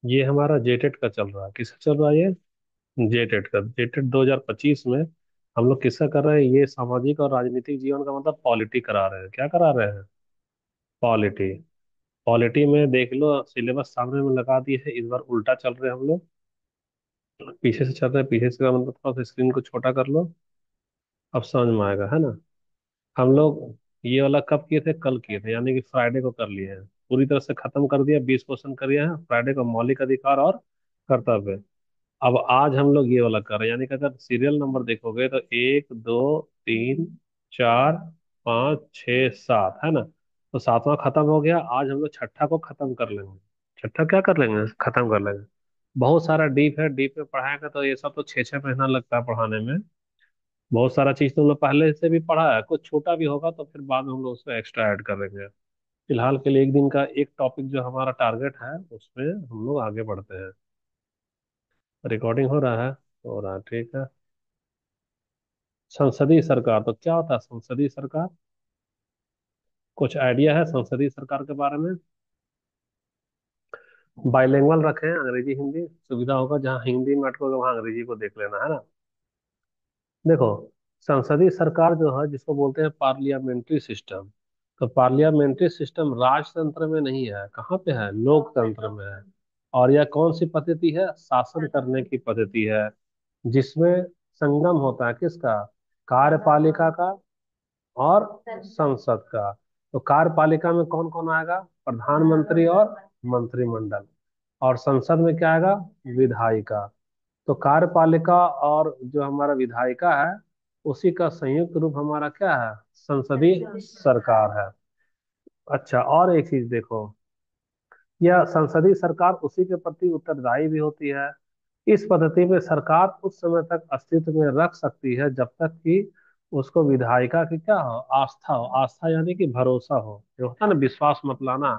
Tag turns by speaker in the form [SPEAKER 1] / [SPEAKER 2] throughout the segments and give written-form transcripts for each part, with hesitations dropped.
[SPEAKER 1] ये हमारा जेटेट का चल रहा है। किसका चल रहा है ये? जेटेट का। जेटेट 2025 में हम लोग किसका कर रहे हैं? ये सामाजिक और राजनीतिक जीवन का मतलब पॉलिटी करा रहे हैं। क्या करा रहे हैं? पॉलिटी। पॉलिटी में देख लो, सिलेबस सामने में लगा दिए है, इस बार उल्टा चल रहे हैं हम लोग। पीछे से चल रहे हैं, पीछे से का मतलब थोड़ा सा स्क्रीन को छोटा कर लो, अब समझ में आएगा, है ना। हम लोग ये वाला कब किए थे? कल किए थे, यानी कि फ्राइडे को कर लिए हैं। पूरी तरह से खत्म कर दिया, 20 क्वेश्चन कर दिया है फ्राइडे को। मौलिक अधिकार और कर्तव्य। अब आज हम लोग ये वाला कर रहे हैं, यानी कि अगर सीरियल नंबर देखोगे तो 1 2 3 4 5 6 7, है ना। तो सातवां खत्म हो गया, आज हम लोग छठा को खत्म कर लेंगे। छठा क्या कर लेंगे? खत्म कर लेंगे। बहुत सारा डीप है, डीप में पढ़ाएंगे तो ये सब तो 6 6 महीना लगता है पढ़ाने में। बहुत सारा चीज तो हम लोग पहले से भी पढ़ा है, कुछ छोटा भी होगा तो फिर बाद में हम लोग उसको एक्स्ट्रा ऐड कर देंगे। फिलहाल के लिए एक दिन का एक टॉपिक जो हमारा टारगेट है, उसमें हम लोग आगे बढ़ते हैं। रिकॉर्डिंग हो रहा है? हो रहा है, ठीक है। संसदीय सरकार तो क्या होता है? संसदीय सरकार, कुछ आइडिया है संसदीय सरकार के बारे में? बाइलिंगुअल रखें, अंग्रेजी हिंदी सुविधा होगा, जहाँ हिंदी में अटकोगे वहाँ अंग्रेजी को देख लेना, है ना। देखो, संसदीय सरकार जो है जिसको बोलते हैं पार्लियामेंट्री सिस्टम, तो पार्लियामेंट्री सिस्टम राजतंत्र में नहीं है, कहाँ पे है? लोकतंत्र में है। और यह कौन सी पद्धति है? शासन करने की पद्धति है, जिसमें संगम होता है किसका? कार्यपालिका का और संसद का। तो कार्यपालिका में कौन कौन आएगा? प्रधानमंत्री और मंत्रिमंडल। और संसद में क्या आएगा? विधायिका। तो कार्यपालिका और जो हमारा विधायिका है, उसी का संयुक्त रूप हमारा क्या है? संसदीय सरकार है। अच्छा, और एक चीज देखो, यह संसदीय सरकार उसी के प्रति उत्तरदायी भी होती है। इस पद्धति में सरकार उस समय तक अस्तित्व में रख सकती है जब तक कि उसको विधायिका की क्या हो? आस्था हो। आस्था यानी कि भरोसा हो, जो होता है ना, विश्वास मत लाना।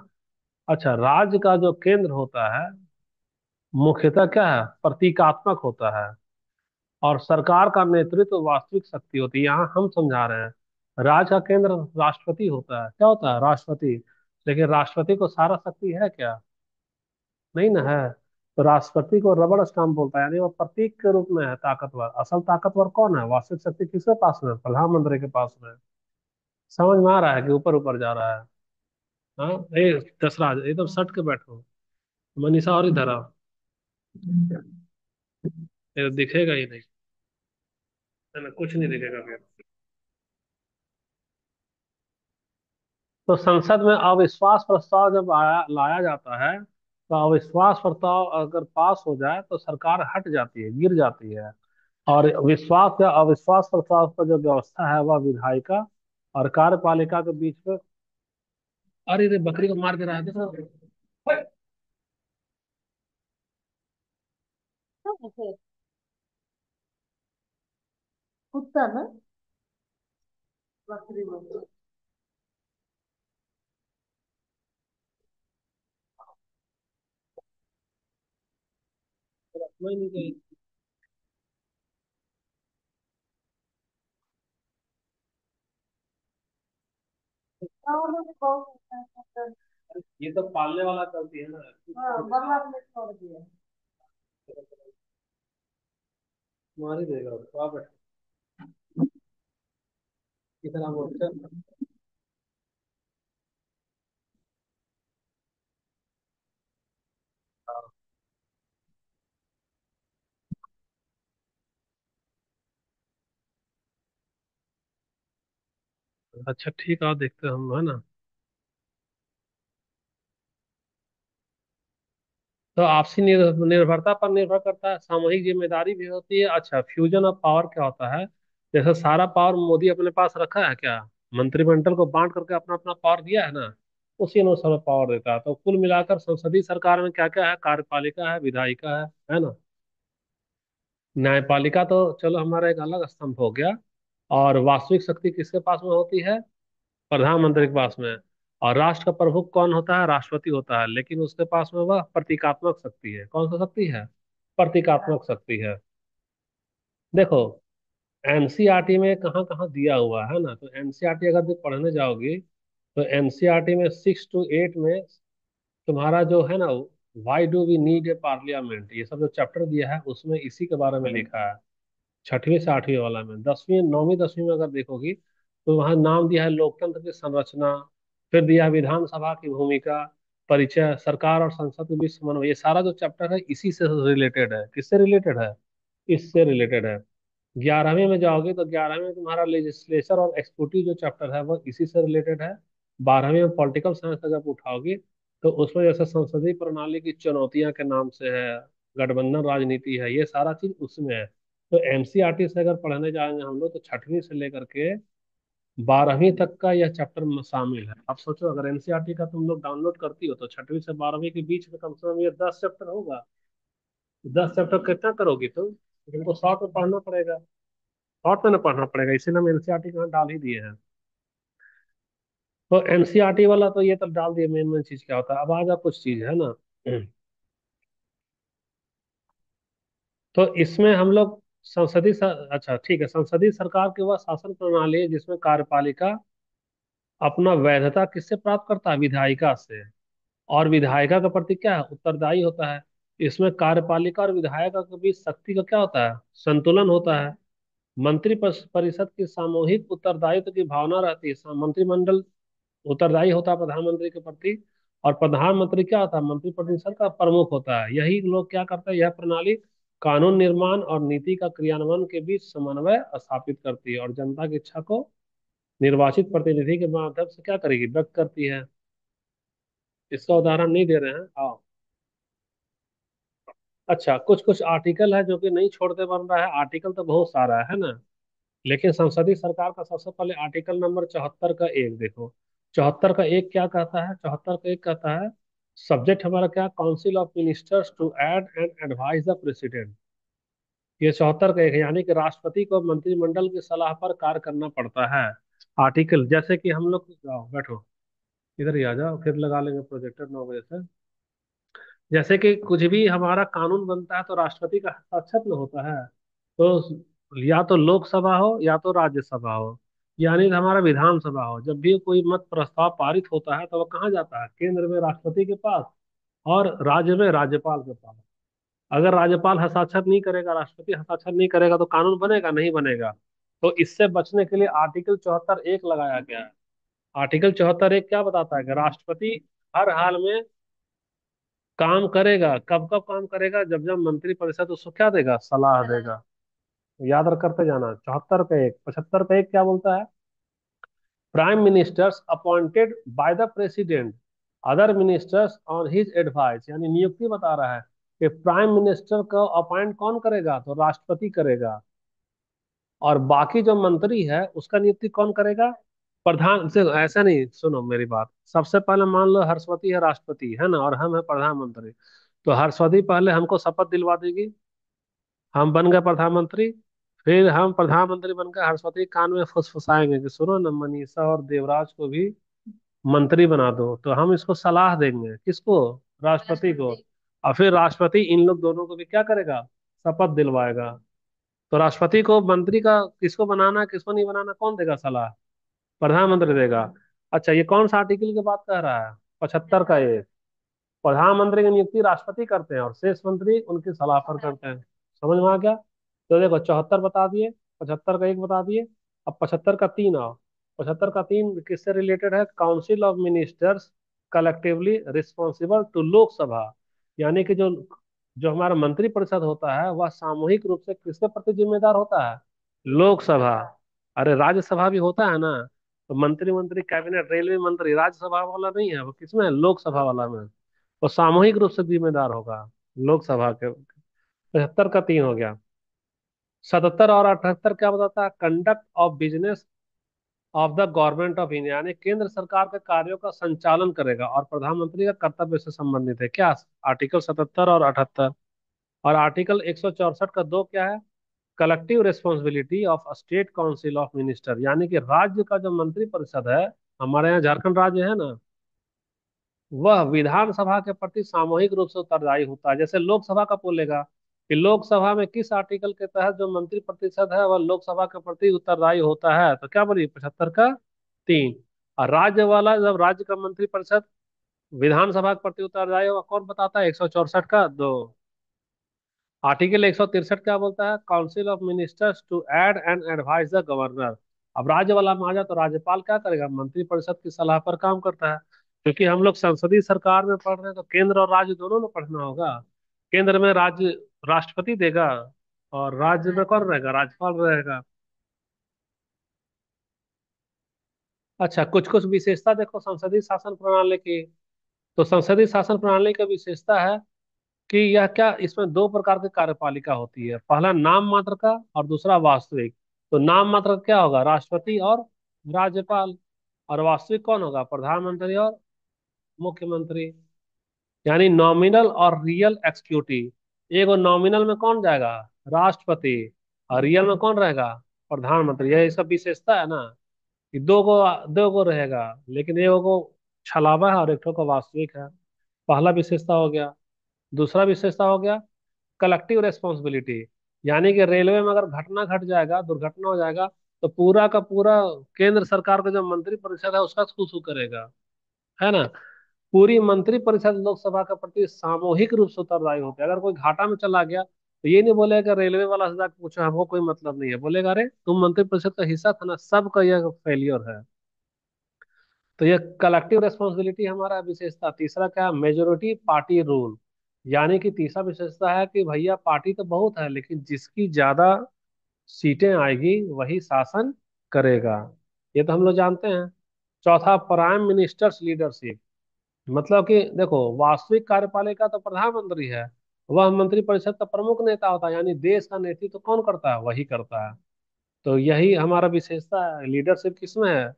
[SPEAKER 1] अच्छा, राज्य का जो केंद्र होता है मुख्यतः क्या है? प्रतीकात्मक होता है। और सरकार का नेतृत्व वास्तविक शक्ति होती है। यहाँ हम समझा रहे हैं, राज्य का केंद्र राष्ट्रपति होता है। क्या होता है? राष्ट्रपति। लेकिन राष्ट्रपति को सारा शक्ति है क्या? नहीं ना है। तो राष्ट्रपति को रबड़ स्टाम्प बोलता है, यानी वो प्रतीक के रूप में है ताकतवर। असल ताकतवर कौन है? वास्तविक शक्ति किसके पास में है? प्रधानमंत्री के पास में है। समझ में आ रहा है कि ऊपर ऊपर जा रहा है? हाँ। ए दसराज, एकदम सट के बैठो। मनीषा और इधर आओ। ये दिखेगा ही नहीं, है ना, कुछ नहीं दिखेगा फिर। तो संसद में अविश्वास प्रस्ताव जब लाया जाता है, तो अविश्वास प्रस्ताव अगर पास हो जाए तो सरकार हट जाती है, गिर जाती है। और विश्वास या अविश्वास प्रस्ताव का जो व्यवस्था है वह विधायिका और कार्यपालिका के बीच में। अरे रे, बकरी को मार के रहा है देखो। कुत्ता ना, बकरी बोलते हैं। मैं नहीं गई। हाँ, उन्होंने बहुत अच्छा है। ये तो पालने वाला चलती है ना। हाँ, बंगला में छोड़ दिया। मार ही देगा उसको, आप कितना बोलते हैं। अच्छा ठीक है, देखते हैं हम, है ना। तो आपसी निर्भरता पर निर्भर करता है, सामूहिक जिम्मेदारी भी होती है। अच्छा, फ्यूजन ऑफ पावर क्या होता है? जैसे सारा पावर मोदी अपने पास रखा है क्या? मंत्रिमंडल को बांट करके अपना अपना पावर दिया है ना, उसी अनुसार पावर देता है। तो कुल मिलाकर संसदीय सरकार में क्या क्या है? कार्यपालिका है, विधायिका है ना। न्यायपालिका तो चलो हमारा एक अलग स्तंभ हो गया। और वास्तविक शक्ति किसके पास में होती है? प्रधानमंत्री के पास में। और राष्ट्र का प्रमुख कौन होता है? राष्ट्रपति होता है, लेकिन उसके पास में वह प्रतीकात्मक शक्ति है। कौन सा शक्ति है? प्रतीकात्मक शक्ति है। देखो, एनसीईआरटी में कहाँ कहाँ दिया हुआ है ना, तो एनसीईआरटी अगर तुम पढ़ने जाओगी तो एनसीईआरटी में 6 to 8 में तुम्हारा जो है ना, why do we need a parliament, ये सब जो चैप्टर दिया है उसमें इसी के बारे में लिखा है। छठवीं से आठवीं वाला में, दसवीं नौवीं दसवीं में अगर देखोगी तो वहां नाम दिया है लोकतंत्र की संरचना, फिर दिया है विधानसभा की भूमिका, परिचय, सरकार और संसद के बीच समन्वय। ये सारा जो चैप्टर है इसी से रिलेटेड है। किससे रिलेटेड है? इससे रिलेटेड है। 11वीं में जाओगे तो 11वीं में तुम्हारा लेजिस्लेचर और एक्सक्यूटिव जो चैप्टर है वो इसी से रिलेटेड है। 12वीं में पॉलिटिकल साइंस अगर आप उठाओगे तो उसमें जैसे संसदीय प्रणाली की चुनौतियां के नाम से है, गठबंधन राजनीति है, ये सारा चीज उसमें है। तो एनसीईआरटी से अगर पढ़ने जाएंगे हम लोग तो छठवीं से लेकर के 12वीं तक का यह चैप्टर में शामिल है। अब सोचो अगर एनसीईआरटी का तुम लोग डाउनलोड करती हो तो छठवीं से 12वीं के बीच में कम से कम ये 10 चैप्टर होगा। 10 चैप्टर कितना करोगी तुम? तुमको शॉर्ट में पढ़ना पड़ेगा। शॉर्ट में ना पढ़ना पड़ेगा, इसीलिए हम एनसीईआरटी का डाल ही दिए हैं। तो एनसीईआरटी वाला तो ये तो डाल दिए। मेन मेन चीज क्या होता है, अब आ जा कुछ चीज है ना। तो इसमें हम लोग अच्छा ठीक है, संसदीय सरकार की वह शासन प्रणाली है जिसमें कार्यपालिका अपना वैधता किससे प्राप्त करता है? विधायिका से। और विधायिका का प्रति क्या है? उत्तरदायी होता है। इसमें कार्यपालिका और विधायिका के बीच शक्ति का क्या होता है? संतुलन होता है। परिषद की सामूहिक उत्तरदायित्व की भावना रहती है। मंत्रिमंडल उत्तरदायी होता है प्रधानमंत्री के प्रति। और प्रधानमंत्री क्या होता है? मंत्रिपरिषद का प्रमुख होता है। यही लोग क्या करते हैं, यह प्रणाली कानून निर्माण और नीति का क्रियान्वयन के बीच समन्वय स्थापित करती है और जनता की इच्छा को निर्वाचित प्रतिनिधि के माध्यम से क्या करेगी? व्यक्त करती है। इसका उदाहरण नहीं दे रहे हैं, आओ। अच्छा, कुछ कुछ आर्टिकल है जो कि नहीं छोड़ते बन रहा है। आर्टिकल तो बहुत सारा है ना, लेकिन संसदीय सरकार का सबसे पहले आर्टिकल नंबर 74 का एक देखो। 74 का एक क्या कहता है? 74 का एक कहता है, सब्जेक्ट हमारा क्या? Council of ministers to aid and advise the president. ये 74 का एक है, यानी कि राष्ट्रपति को मंत्रिमंडल की सलाह पर कार्य करना पड़ता है। आर्टिकल जैसे कि हम लोग, आओ बैठो, इधर ही आ जाओ, फिर लगा लेंगे प्रोजेक्टर 9 बजे से। जैसे कि कुछ भी हमारा कानून बनता है तो राष्ट्रपति का हस्ताक्षर में होता है। तो या तो लोकसभा हो या तो राज्यसभा हो, यानी कि हमारा विधानसभा हो, जब भी कोई मत प्रस्ताव पारित होता है तो वो कहाँ जाता है? केंद्र में राष्ट्रपति के पास और राज्य में राज्यपाल के पास। अगर राज्यपाल हस्ताक्षर नहीं करेगा, राष्ट्रपति हस्ताक्षर नहीं करेगा तो कानून बनेगा? नहीं बनेगा। तो इससे बचने के लिए आर्टिकल 74 एक लगाया गया है। आर्टिकल 74 एक क्या बताता है कि राष्ट्रपति हर हाल में काम करेगा। कब कब काम करेगा? जब जब मंत्रिपरिषद उसको क्या देगा? सलाह देगा। याद रख करते जाना। 74 का एक, 75 का एक क्या बोलता है? Prime ministers appointed by the president, other ministers on his advice, यानी नियुक्ति बता रहा है कि प्राइम मिनिस्टर को अपॉइंट कौन करेगा? तो राष्ट्रपति करेगा। और बाकी जो मंत्री है उसका नियुक्ति कौन करेगा? प्रधान से। ऐसा नहीं, सुनो मेरी बात। सबसे पहले मान लो हर्षवती है राष्ट्रपति है ना, और हम है प्रधानमंत्री। तो हर्षवती पहले हमको शपथ दिलवा देगी, हम बन गए प्रधानमंत्री। फिर हम प्रधानमंत्री बनकर हर्षवती के कान में फुसफुसाएंगे कि सुनो न, मनीषा और देवराज को भी मंत्री बना दो। तो हम इसको सलाह देंगे, किसको? राष्ट्रपति को। और फिर राष्ट्रपति इन लोग दोनों को भी क्या करेगा? शपथ दिलवाएगा। तो राष्ट्रपति को मंत्री का किसको बनाना है किसको नहीं बनाना कौन देगा सलाह? प्रधानमंत्री देगा। अच्छा, ये कौन सा आर्टिकल की बात कर रहा है? 75 का एक। प्रधानमंत्री की नियुक्ति राष्ट्रपति करते हैं और शेष मंत्री उनकी सलाह पर करते हैं। समझ में आ गया? तो देखो 74 बता दिए, 75 का एक बता दिए। अब 75 का 3 आओ। 75 का 3 किससे रिलेटेड है? Council of ministers collectively responsible to Lok Sabha, यानी कि जो जो हमारा मंत्री परिषद होता है वह सामूहिक रूप से किसके प्रति जिम्मेदार होता है? लोकसभा। अरे राज्यसभा भी होता है ना। तो मंत्री मंत्री कैबिनेट रेलवे मंत्री राज्यसभा वाला नहीं है, वो किसमें है? लोकसभा वाला में। वो सामूहिक रूप से जिम्मेदार होगा लोकसभा के। 75 का 3 हो गया। 77 और 78 क्या बताता है? Conduct of business of the government of India, यानी केंद्र सरकार के कार्यों का संचालन करेगा और प्रधानमंत्री का कर्तव्य से संबंधित है। क्या? आर्टिकल 77 और 78। और आर्टिकल 164 का 2 क्या है? Collective responsibility of state council of minister, यानी कि राज्य का जो मंत्री परिषद है, हमारे यहाँ झारखंड राज्य है ना, वह विधानसभा के प्रति सामूहिक रूप से उत्तरदायी होता है। जैसे लोकसभा का बोलेगा कि लोकसभा में किस आर्टिकल के तहत जो मंत्री परिषद है वह लोकसभा के प्रति उत्तरदायी होता है, तो क्या बोलिए? 75 का 3। और राज्य वाला जब राज्य का मंत्री परिषद विधानसभा के प्रति उत्तरदायी होगा, कौन बताता है? 164 का दो। आर्टिकल 163 क्या बोलता है? Council of ministers to aid and advise the governor. अब राज्य वाला में आ जाए तो राज्यपाल क्या करेगा? मंत्रिपरिषद की सलाह पर काम करता है। क्योंकि हम लोग संसदीय सरकार में पढ़ रहे हैं तो केंद्र और राज्य दोनों में पढ़ना होगा। केंद्र में राज्य राष्ट्रपति देगा, और राज्य में कौन रहेगा? राज्यपाल रहेगा। अच्छा, कुछ कुछ विशेषता देखो संसदीय शासन प्रणाली की। तो संसदीय शासन प्रणाली का विशेषता है कि यह क्या, इसमें दो प्रकार की कार्यपालिका होती है। पहला नाम मात्र का, और दूसरा वास्तविक। तो नाम मात्र का क्या होगा? राष्ट्रपति और राज्यपाल। और वास्तविक कौन होगा? प्रधानमंत्री और मुख्यमंत्री। यानी नॉमिनल और रियल एक्सिक्यूटिव। एगो नॉमिनल में कौन जाएगा? राष्ट्रपति। और रियल में कौन रहेगा? प्रधानमंत्री। यह इसका विशेषता है ना, कि दो गो रहेगा, लेकिन एगो को छलावा है और एक ठो का वास्तविक है। पहला विशेषता हो गया। दूसरा विशेषता हो गया कलेक्टिव रेस्पॉन्सिबिलिटी। यानी कि रेलवे में अगर घटना घट जाएगा, दुर्घटना हो जाएगा, तो पूरा का पूरा केंद्र सरकार का जो मंत्री परिषद है उसका खूसू करेगा, है ना। पूरी मंत्री परिषद लोकसभा के प्रति सामूहिक रूप से उत्तरदायी होते हैं। अगर कोई घाटा में चला गया तो ये नहीं बोलेगा रेलवे वाला से जाकर पूछो, हमको कोई मतलब नहीं है। बोलेगा अरे तुम मंत्री परिषद का हिस्सा था ना, सबका यह फेलियर है। तो ये कलेक्टिव रेस्पॉन्सिबिलिटी हमारा विशेषता। तीसरा क्या? Majority party rule. यानी कि तीसरा विशेषता है कि भैया पार्टी तो बहुत है, लेकिन जिसकी ज्यादा सीटें आएगी वही शासन करेगा। ये तो हम लोग जानते हैं। चौथा, प्राइम मिनिस्टर्स लीडरशिप। मतलब कि देखो, वास्तविक कार्यपालिका तो प्रधानमंत्री है, वह मंत्रिपरिषद का प्रमुख नेता होता है। यानी देश का नेतृत्व तो कौन करता है? वही करता है। तो यही हमारा विशेषता है। लीडरशिप किसमें है?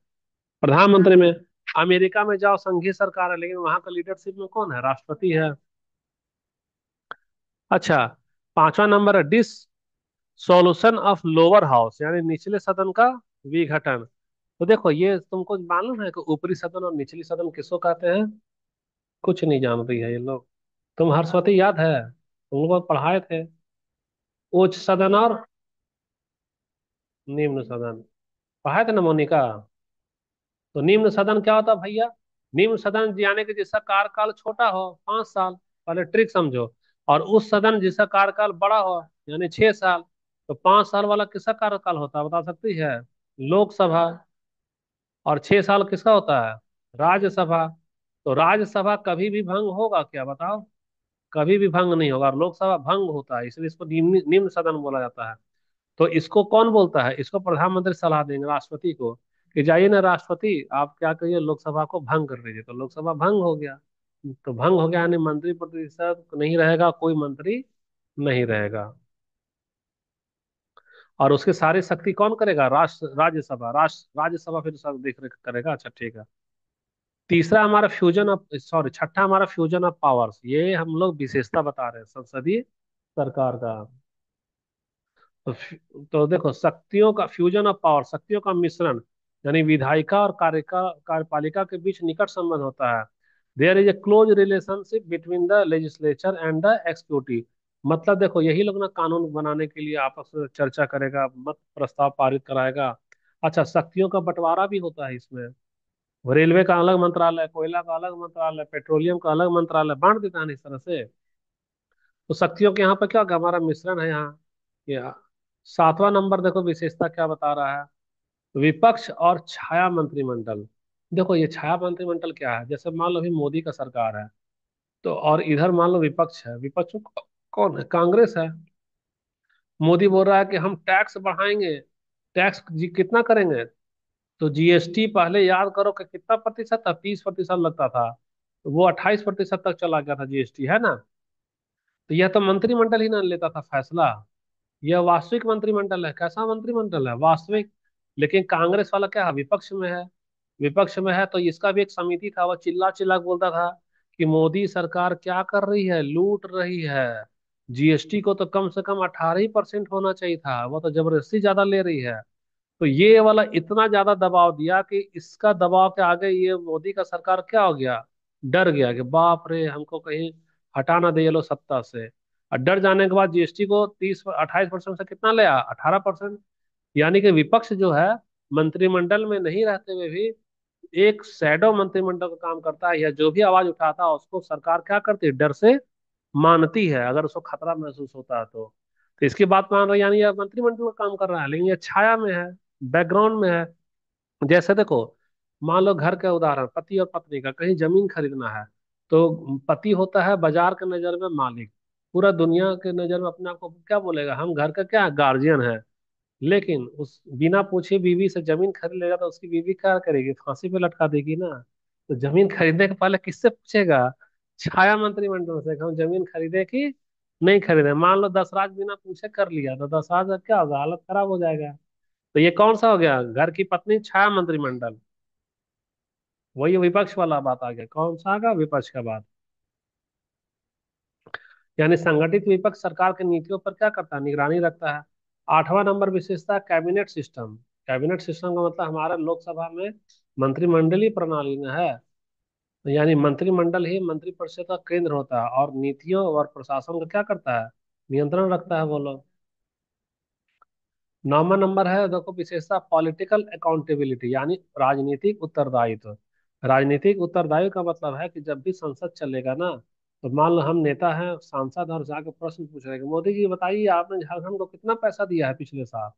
[SPEAKER 1] प्रधानमंत्री में। अमेरिका में जाओ, संघीय सरकार है, लेकिन वहां का लीडरशिप में कौन है? राष्ट्रपति है। अच्छा, पांचवा नंबर है dissolution of lower house, यानी निचले सदन का विघटन। तो देखो, ये तुमको मालूम है कि ऊपरी सदन और निचली सदन किसको कहते हैं? कुछ नहीं जान रही है ये लोग। तुम हर्षवती याद है, तुम लोग पढ़ाए थे। उच्च सदन और निम्न सदन पढ़ाए थे ना मोनिका। तो निम्न सदन क्या होता है भैया? निम्न सदन यानी कि जिसका कार्यकाल छोटा हो, 5 साल। पहले ट्रिक समझो। और उस सदन जिसका कार्यकाल बड़ा हो, यानी 6 साल। तो 5 साल वाला किसका कार्यकाल होता है, बता सकती है? लोकसभा। और 6 साल किसका होता है? राज्यसभा। तो राज्यसभा कभी भी भंग होगा क्या, बताओ? कभी भी भंग नहीं होगा। और लोकसभा भंग होता है, इसलिए इसको निम्न निम्न सदन बोला जाता है। तो इसको कौन बोलता है? इसको प्रधानमंत्री सलाह देंगे राष्ट्रपति को, कि जाइए ना राष्ट्रपति, आप क्या करिए, लोकसभा को भंग कर दीजिए। तो लोकसभा भंग हो गया। तो भंग हो गया यानी मंत्री परिषद नहीं रहेगा, कोई मंत्री नहीं रहेगा। और उसके सारी शक्ति कौन करेगा? राज्यसभा फिर सब देख रेख करेगा। अच्छा ठीक है। तीसरा हमारा फ्यूजन ऑफ, सॉरी, छठा हमारा फ्यूजन ऑफ पावर्स। ये हम लोग विशेषता बता रहे हैं संसदीय सरकार का। तो तो देखो, शक्तियों का फ्यूजन ऑफ पावर, शक्तियों का मिश्रण। यानी विधायिका और कार्यपालिका के बीच निकट संबंध होता है। There is a close relationship between the legislature and the executive. मतलब देखो, यही लोग ना कानून बनाने के लिए आपस में चर्चा करेगा, मत प्रस्ताव पारित कराएगा। अच्छा, शक्तियों का बंटवारा भी होता है इसमें। रेलवे का अलग मंत्रालय, कोयला का अलग मंत्रालय, पेट्रोलियम का अलग मंत्रालय, बांट देता है ना इस तरह से। तो शक्तियों के यहाँ पे क्या होगा? हमारा मिश्रण है यहाँ। ये सातवां नंबर देखो, विशेषता क्या बता रहा है? विपक्ष और छाया मंत्रिमंडल। देखो, ये छाया मंत्रिमंडल क्या है? जैसे मान लो अभी मोदी का सरकार है, तो और इधर मान लो विपक्ष है। विपक्ष में कौन है? कांग्रेस है। मोदी बोल रहा है कि हम टैक्स बढ़ाएंगे। टैक्स जी कितना करेंगे? तो जीएसटी पहले याद करो कि कितना प्रतिशत था, 30% लगता था। तो वो 28% तक चला गया था जीएसटी, है ना। तो यह तो मंत्रिमंडल ही ना लेता था फैसला। यह वास्तविक मंत्रिमंडल है। कैसा मंत्रिमंडल है? वास्तविक। लेकिन कांग्रेस वाला क्या है? विपक्ष में है। विपक्ष में है तो इसका भी एक समिति था, वह चिल्ला चिल्ला के बोलता था कि मोदी सरकार क्या कर रही है, लूट रही है। जीएसटी को तो कम से कम 18% होना चाहिए था, वो तो जबरदस्ती ज्यादा ले रही है। तो ये वाला इतना ज्यादा दबाव दिया कि इसका दबाव के आगे ये मोदी का सरकार क्या हो गया? डर गया कि बाप रे, हमको कहीं हटा ना दे ये लोग सत्ता से। और डर जाने के बाद जीएसटी को 28% से कितना ले आया? 18%। यानी कि विपक्ष जो है, मंत्रिमंडल में नहीं रहते हुए भी एक शैडो मंत्रिमंडल का काम करता है, या जो भी आवाज उठाता है उसको सरकार क्या करती है, डर से मानती है, अगर उसको खतरा महसूस होता है तो इसकी बात मान रहा है, यानी यह मंत्रिमंडल का काम कर रहा है, लेकिन ये छाया में है, बैकग्राउंड में है। जैसे देखो, मान लो घर का उदाहरण, पति और पत्नी का, कहीं जमीन खरीदना है, तो पति होता है बाजार के नजर में मालिक, पूरा दुनिया के नजर में अपने आप को क्या बोलेगा, हम घर का क्या गार्जियन है। लेकिन उस बिना पूछे बीवी से जमीन खरीद लेगा तो उसकी बीवी क्या करेगी, फांसी पे लटका देगी ना। तो जमीन खरीदने के पहले किससे पूछेगा, छाया मंत्रिमंडल से कि हम जमीन खरीदे कि नहीं खरीदे। मान लो दसराज बिना पूछे कर लिया तो दसराज का क्या होगा, हालत खराब हो जाएगा। तो ये कौन सा हो गया, घर की पत्नी छाया मंत्रिमंडल। वही विपक्ष वाला बात आ गया, कौन सा का विपक्ष का बात। यानी संगठित विपक्ष सरकार की नीतियों पर क्या करता है, निगरानी रखता है। आठवां नंबर विशेषता है कैबिनेट सिस्टम। कैबिनेट सिस्टम का मतलब हमारा लोकसभा में मंत्रिमंडलीय प्रणाली में है। यानी मंत्रिमंडल ही मंत्रिपरिषद का केंद्र होता है और नीतियों और प्रशासन का क्या करता है, नियंत्रण रखता है वो लोग। नौवां नंबर है देखो विशेषता पॉलिटिकल अकाउंटेबिलिटी, यानी राजनीतिक उत्तरदायित्व। राजनीतिक उत्तरदायित्व का मतलब है कि जब भी संसद चलेगा ना, तो मान लो हम नेता हैं सांसद और जाके प्रश्न पूछ रहे हैं कि मोदी जी बताइए आपने झारखंड को कितना पैसा दिया है पिछले साल।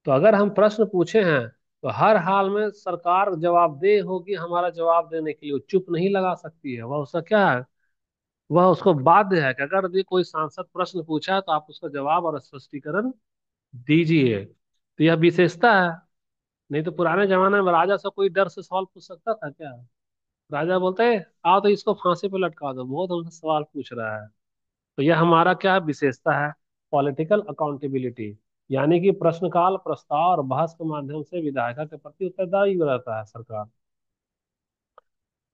[SPEAKER 1] तो अगर हम प्रश्न पूछे हैं तो हर हाल में सरकार जवाबदेह होगी, हमारा जवाब देने के लिए वो चुप नहीं लगा सकती है, वह उसका क्या है, वह उसको बाध्य है कि अगर भी कोई सांसद प्रश्न पूछा है तो आप उसका जवाब और स्पष्टीकरण दीजिए। तो यह विशेषता है। नहीं तो पुराने जमाने में राजा से कोई डर से सवाल पूछ सकता था क्या, राजा बोलते आओ तो इसको फांसी पे लटका दो, बहुत हमसे सवाल पूछ रहा है। तो यह हमारा क्या विशेषता है, पॉलिटिकल अकाउंटेबिलिटी। यानी कि प्रश्नकाल, प्रस्ताव और बहस के माध्यम से विधायिका के प्रति उत्तरदायी रहता है सरकार।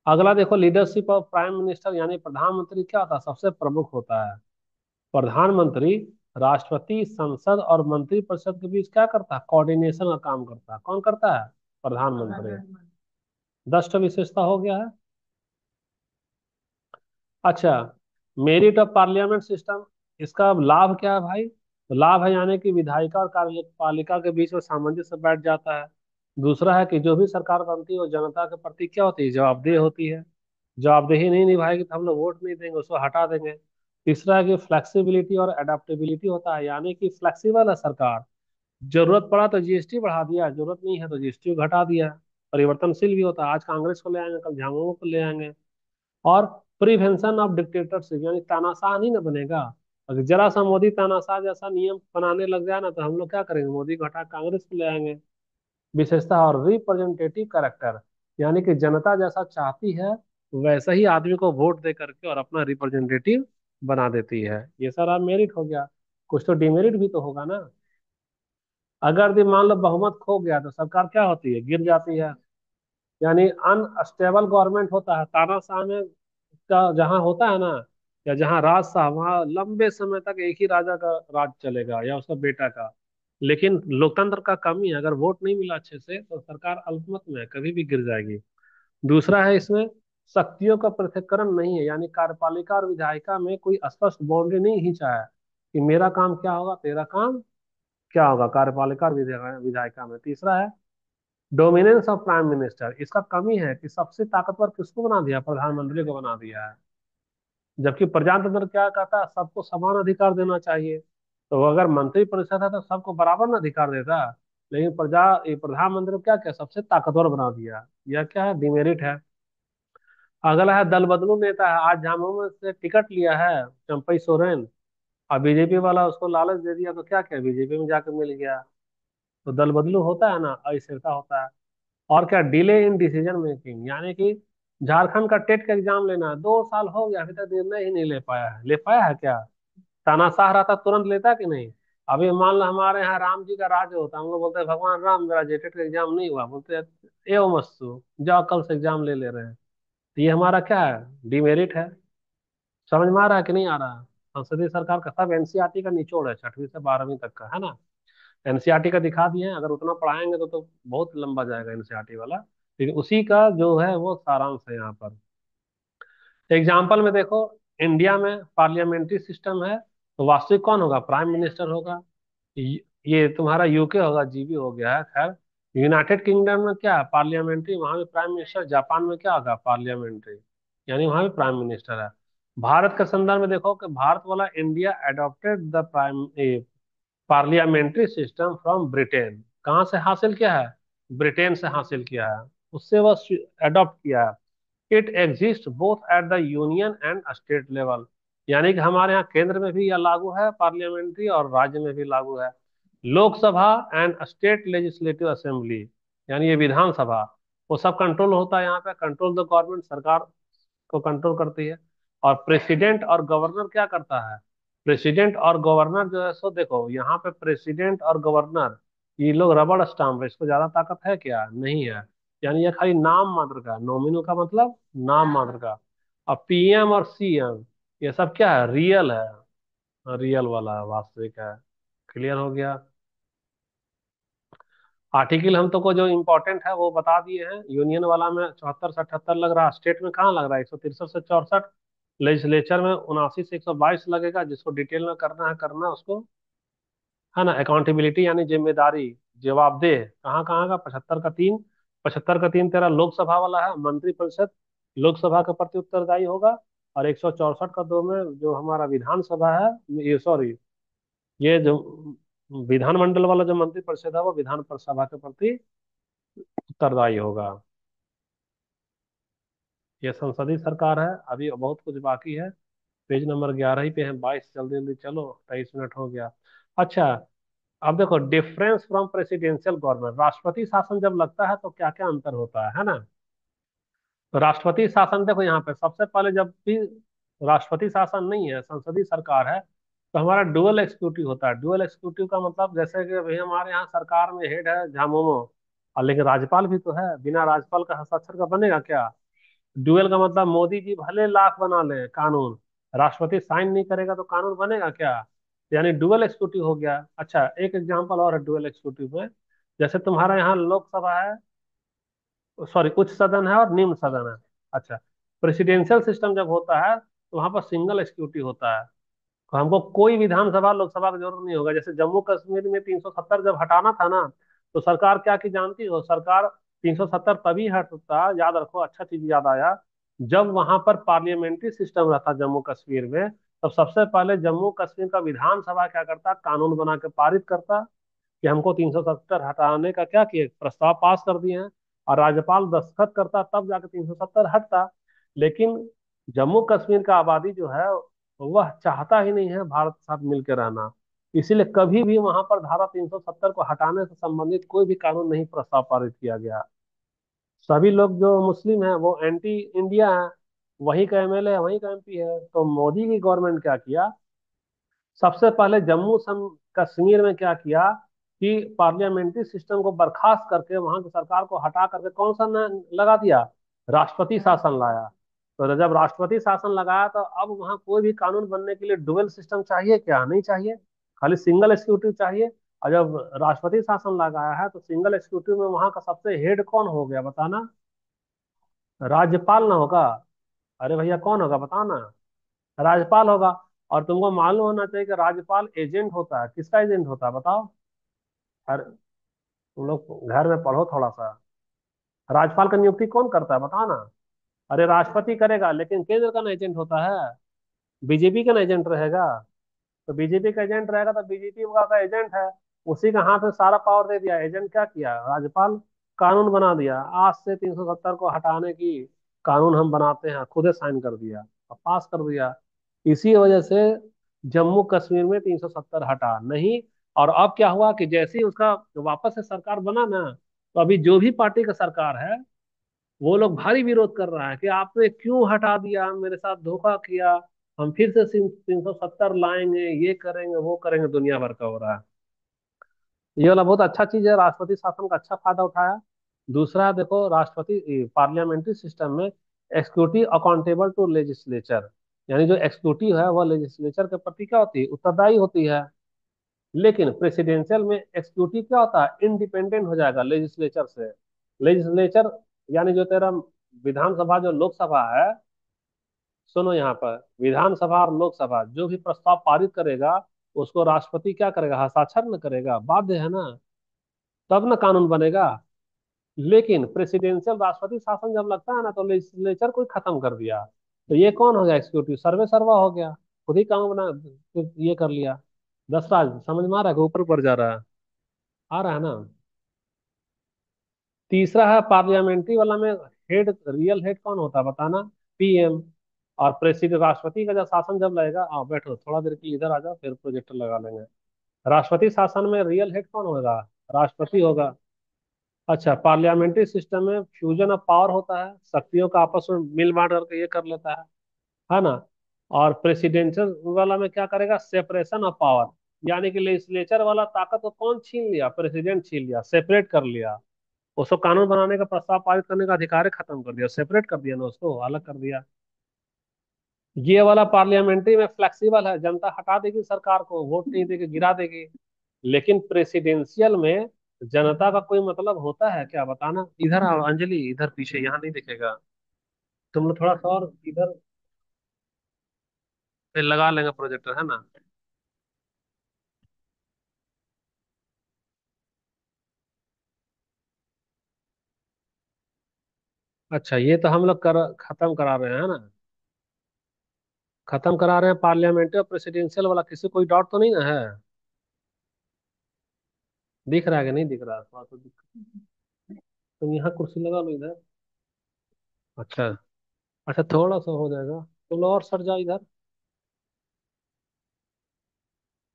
[SPEAKER 1] अगला देखो लीडरशिप ऑफ प्राइम मिनिस्टर, यानी प्रधानमंत्री क्या होता है, सबसे प्रमुख होता है। प्रधानमंत्री राष्ट्रपति, संसद और मंत्रिपरिषद के बीच क्या करता है, कोऑर्डिनेशन का काम करता है। कौन करता है, प्रधानमंत्री। 10 विशेषता हो गया है। अच्छा, मेरिट ऑफ पार्लियामेंट सिस्टम, इसका लाभ क्या है भाई, तो लाभ है यानी कि विधायिका और कार्यपालिका के बीच में सामंजस्य बैठ जाता है। दूसरा है कि जो भी सरकार बनती है वो जनता के प्रति क्या होती है, जवाबदेह होती है। जवाबदेही नहीं निभाएगी तो हम लोग वोट नहीं देंगे, उसको हटा देंगे। तीसरा है कि फ्लेक्सिबिलिटी और अडेप्टेबिलिटी होता है, यानी कि फ्लेक्सिबल है सरकार, जरूरत पड़ा तो जीएसटी बढ़ा दिया, जरूरत नहीं है तो जीएसटी को घटा दिया। परिवर्तनशील भी होता है, आज कांग्रेस को ले आएंगे कल झामुमो को ले आएंगे। और प्रिवेंशन ऑफ डिक्टेटरशिप, यानी तानाशाह नहीं ना बनेगा। अगर जरा सा मोदी तानाशाह जैसा नियम बनाने लग जाए ना तो हम लोग क्या करेंगे, मोदी को हटा कांग्रेस को ले आएंगे। विशेषता और रिप्रेजेंटेटिव कैरेक्टर, यानी कि जनता जैसा चाहती है वैसा ही आदमी को वोट दे करके और अपना रिप्रेजेंटेटिव बना देती है। ये सारा मेरिट हो गया, कुछ तो डिमेरिट भी तो होगा ना। अगर भी मान लो बहुमत खो गया तो सरकार क्या होती है, गिर जाती है। यानी अनस्टेबल गवर्नमेंट होता है, तानाशाह में का जहाँ होता है ना, या जहाँ राजशाह, वहाँ लंबे समय तक एक ही राजा का राज चलेगा या उसका बेटा का। लेकिन लोकतंत्र का कमी है, अगर वोट नहीं मिला अच्छे से तो सरकार अल्पमत में है, कभी भी गिर जाएगी। दूसरा है इसमें शक्तियों का पृथक्करण नहीं है, यानी कार्यपालिका और विधायिका में कोई स्पष्ट बाउंड्री नहीं खींचा है कि मेरा काम क्या होगा तेरा काम क्या होगा, कार्यपालिका और विधायिका में। तीसरा है डोमिनेंस ऑफ प्राइम मिनिस्टर, इसका कमी है कि सबसे ताकतवर किसको बना दिया, प्रधानमंत्री को बना दिया है। जबकि प्रजातंत्र क्या कहता है, सबको समान अधिकार देना चाहिए। तो अगर मंत्री परिषद है तो सबको बराबर ना अधिकार देता। लेकिन ये प्रधानमंत्री को क्या क्या सबसे ताकतवर बना दिया, यह क्या है, डिमेरिट है। अगला है दल बदलू नेता है, आज झामुमो से टिकट लिया है चंपई सोरेन, और बीजेपी वाला उसको लालच दे दिया तो क्या क्या बीजेपी में जाकर मिल गया। तो दल बदलू होता है ना, अस्थिरता होता है। और क्या, डिले इन डिसीजन मेकिंग, यानी कि झारखंड का टेट का एग्जाम लेना है, 2 साल हो गया अभी तक निर्णय ही नहीं ले पाया है, ले पाया है क्या। तानाशाह रहता तुरंत लेता कि नहीं। अभी मान लो हमारे यहाँ राम जी का राज होता, हम लोग बोलते हैं भगवान राम मेरा जेटेट का एग्जाम नहीं हुआ, बोलते हैं एवं मस्तु जाओ कल से एग्जाम ले ले रहे हैं। तो ये हमारा क्या है, डिमेरिट है। समझ में आ रहा है कि नहीं आ रहा। संसदीय सरकार का सब एनसीईआरटी का निचोड़ है, 6वीं से 12वीं तक का है ना। एनसीईआरटी का दिखा दिए हैं, अगर उतना पढ़ाएंगे तो बहुत लंबा जाएगा एनसीईआरटी वाला। लेकिन उसी का जो है वो सारांश है यहाँ पर। एग्जाम्पल में देखो, इंडिया में पार्लियामेंट्री सिस्टम है तो वास्तविक कौन होगा, प्राइम मिनिस्टर होगा। ये तुम्हारा यूके होगा, जीबी हो गया है खैर। यूनाइटेड किंगडम में क्या है पार्लियामेंट्री, वहां भी प्राइम मिनिस्टर। जापान में क्या होगा पार्लियामेंट्री, यानी वहां भी प्राइम मिनिस्टर है। भारत के संदर्भ में देखो कि भारत वाला India adopted the prime parliamentary system from Britain. कहाँ से हासिल किया है, ब्रिटेन से हासिल किया है, उससे वह अडॉप्ट किया है। It exist both at the union and state level, यानी कि हमारे यहाँ केंद्र में भी यह लागू है पार्लियामेंट्री और राज्य में भी लागू है। Lok Sabha and state legislative assembly, यानी ये विधानसभा, वो सब कंट्रोल होता है यहाँ पे, कंट्रोल द गवर्नमेंट, सरकार को कंट्रोल करती है। और प्रेसिडेंट और गवर्नर क्या करता है, प्रेसिडेंट और गवर्नर जो है सो देखो यहाँ पे प्रेसिडेंट और गवर्नर ये लोग रबड़ स्टाम्प है, इसको ज्यादा ताकत है क्या, नहीं है। यानी ये खाली नाम मात्र का, नॉमिनल का मतलब नाम मात्र का। अब पीएम और सीएम ये सब क्या है, रियल है, रियल वाला है, वास्तविक है। क्लियर हो गया। आर्टिकल हम तो को जो इम्पोर्टेंट है वो बता दिए हैं। यूनियन वाला में 74 से 78 लग रहा है, स्टेट में कहाँ लग रहा है 163 से 64, लेजिस्लेचर में 79 से 122 लगेगा। जिसको डिटेल में करना है करना उसको, है ना। अकाउंटेबिलिटी यानी जिम्मेदारी, जवाबदेह, कहाँ कहाँ का 75 का 3, 75 का 3 तेरा लोकसभा वाला है, मंत्रिपरिषद लोकसभा के प्रति उत्तरदायी होगा। और 164 का 2 में जो हमारा विधानसभा है, ये सॉरी, ये जो विधानमंडल वाला जो मंत्रिपरिषद है वो विधान सभा के प्रति उत्तरदायी होगा। ये संसदीय सरकार है। अभी बहुत कुछ बाकी है, पेज नंबर 11 ही पे है, 22, जल्दी जल्दी चलो, 23 मिनट हो गया। अच्छा, अब देखो डिफरेंस फ्रॉम प्रेसिडेंशियल गवर्नमेंट, राष्ट्रपति शासन जब लगता है तो क्या क्या अंतर होता है ना। तो राष्ट्रपति शासन देखो यहाँ पे सबसे पहले, जब भी राष्ट्रपति शासन नहीं है, संसदीय सरकार है, तो हमारा डुअल एग्जीक्यूटिव होता है। डुअल एग्जीक्यूटिव का मतलब जैसे कि भाई हमारे यहाँ सरकार में हेड है झामुमो, और लेकिन राज्यपाल भी तो है, बिना राज्यपाल का हस्ताक्षर का बनेगा क्या। डुअल का मतलब मोदी जी भले लाख बना ले कानून, राष्ट्रपति साइन नहीं करेगा तो कानून बनेगा क्या। यानी डुअल एग्जीक्यूटिव हो गया। अच्छा, एक एग्जांपल और है डुअल एग्जीक्यूटिव में, जैसे तुम्हारा यहाँ लोकसभा है, सॉरी उच्च सदन है और निम्न सदन है। अच्छा, प्रेसिडेंशियल सिस्टम जब होता है तो वहां पर सिंगल एग्जीक्यूटिव होता है। तो हमको कोई विधानसभा लोकसभा की जरूरत नहीं होगा। जैसे जम्मू कश्मीर में 370 जब हटाना था ना, तो सरकार क्या की जानती हो, सरकार 370 तभी हटता, याद रखो, अच्छा चीज याद आया, जब वहां पर पार्लियामेंट्री सिस्टम रहता जम्मू कश्मीर में, तब सबसे पहले जम्मू कश्मीर का विधानसभा क्या करता, कानून बना के पारित करता कि हमको 370 हटाने का क्या किए, प्रस्ताव पास कर दिए हैं, और राज्यपाल दस्तखत करता, तब जाके 370 हटता। लेकिन जम्मू कश्मीर का आबादी जो है वह चाहता ही नहीं है भारत के साथ मिलकर रहना, इसीलिए कभी भी वहां पर धारा 370 को हटाने से संबंधित कोई भी कानून नहीं प्रस्ताव पारित किया गया। सभी लोग जो मुस्लिम हैं वो एंटी इंडिया हैं, वहीं का एमएलए है, वहीं का एमपी है। तो मोदी की गवर्नमेंट क्या किया, सबसे पहले कश्मीर में क्या किया कि पार्लियामेंट्री सिस्टम को बर्खास्त करके वहां की सरकार को हटा करके कौन सा लगा दिया, राष्ट्रपति शासन लाया। तो जब राष्ट्रपति शासन लगाया तो अब वहां कोई भी कानून बनने के लिए डुअल सिस्टम चाहिए क्या, नहीं चाहिए, खाली सिंगल एग्जीक्यूटिव चाहिए। और जब राष्ट्रपति शासन लगाया है तो सिंगल एग्जीक्यूटिव में वहां का सबसे हेड कौन हो गया बताना, राज्यपाल ना होगा। अरे भैया कौन होगा बताओ ना, राज्यपाल होगा। और तुमको मालूम होना चाहिए कि राज्यपाल एजेंट होता है, किसका एजेंट होता है बताओ। अरे तुम लोग घर में पढ़ो थोड़ा सा, राज्यपाल का नियुक्ति कौन करता है बताओ ना। अरे राष्ट्रपति करेगा, लेकिन केंद्र का ना एजेंट होता है, बीजेपी का ना एजेंट रहेगा। तो बीजेपी का एजेंट रहेगा तो बीजेपी का एजेंट है, उसी का हाथ में सारा पावर दे दिया। एजेंट क्या किया, राज्यपाल कानून बना दिया, आज से 370 को हटाने की कानून हम बनाते हैं, खुद साइन कर दिया और पास कर दिया। इसी वजह से जम्मू कश्मीर में 370 हटा नहीं। और अब क्या हुआ कि जैसे ही उसका वापस से सरकार बना ना, तो अभी जो भी पार्टी का सरकार है वो लोग भारी विरोध कर रहा है कि आपने क्यों हटा दिया, मेरे साथ धोखा किया, हम फिर से 370 लाएंगे, ये करेंगे वो करेंगे, दुनिया भर का हो रहा है। ये वाला बहुत अच्छा चीज है, राष्ट्रपति शासन का अच्छा फायदा उठाया। दूसरा देखो, राष्ट्रपति पार्लियामेंट्री सिस्टम में एक्सिक्यूटिव अकाउंटेबल टू लेजिस्लेचर, यानी जो एक्सिक्यूटिव है वह लेजिस्लेचर के प्रति क्या होती है, उत्तरदायी होती है। लेकिन प्रेसिडेंशियल में एक्सिक्यूटिव क्या होता है, इंडिपेंडेंट हो जाएगा लेजिस्लेचर से। लेजिस्लेचर यानी जो तेरा विधानसभा जो लोकसभा है, सुनो यहाँ पर, विधानसभा और लोकसभा जो भी प्रस्ताव पारित करेगा उसको राष्ट्रपति क्या करेगा, हस्ताक्षर न करेगा, बाध्य है ना, तब ना कानून बनेगा। लेकिन प्रेसिडेंशियल राष्ट्रपति शासन जब लगता है ना तो लेजिस्लेचर को ही खत्म कर दिया। तो ये कौन हो गया एक्सिक्यूटिव, सर्वे सर्वा हो गया, खुद ही काम बना ये कर लिया। 10 राज्य, समझ में आ रहा है कि ऊपर ऊपर जा रहा है? आ रहा है ना? तीसरा है पार्लियामेंट्री वाला में, हेड, रियल हेड कौन होता है बताना? पीएम। और प्रेसिडेंट, राष्ट्रपति का जब शासन जब लगेगा, बैठो थोड़ा देर के लिए इधर आ जाओ, फिर प्रोजेक्टर लगा लेंगे। राष्ट्रपति शासन में रियल हेड कौन होगा? राष्ट्रपति होगा। अच्छा, पार्लियामेंट्री सिस्टम में फ्यूजन ऑफ पावर होता है, शक्तियों का आपस में मिल बांट करके ये कर लेता है ना? और प्रेसिडेंशियल वाला में क्या करेगा? सेपरेशन ऑफ पावर, यानी कि लेजिस्लेचर वाला ताकत को कौन छीन लिया? प्रेसिडेंट छीन लिया, सेपरेट कर लिया। उसको कानून बनाने का प्रस्ताव पारित करने का अधिकार ही खत्म कर दिया, सेपरेट कर दिया ना, उसको अलग कर दिया। ये वाला पार्लियामेंट्री में फ्लेक्सिबल है, जनता हटा देगी सरकार को, वोट नहीं देगी, गिरा देगी। लेकिन प्रेसिडेंशियल में जनता का कोई मतलब होता है क्या बताना? इधर आओ अंजलि, इधर पीछे, यहाँ नहीं दिखेगा। तुम लोग थोड़ा सा और इधर, पे लगा लेंगे प्रोजेक्टर, है ना? अच्छा, ये तो हम लोग कर खत्म करा रहे हैं, है ना? खत्म करा रहे हैं पार्लियामेंट्री और प्रेसिडेंशियल वाला, किसी कोई डाउट तो नहीं ना है? दिख रहा है कि नहीं दिख रहा? थोड़ा तो तुम यहाँ कुर्सी लगा लो इधर। अच्छा। अच्छा, थोड़ा सा हो जाएगा। तुम लोग और सट जाओ इधर।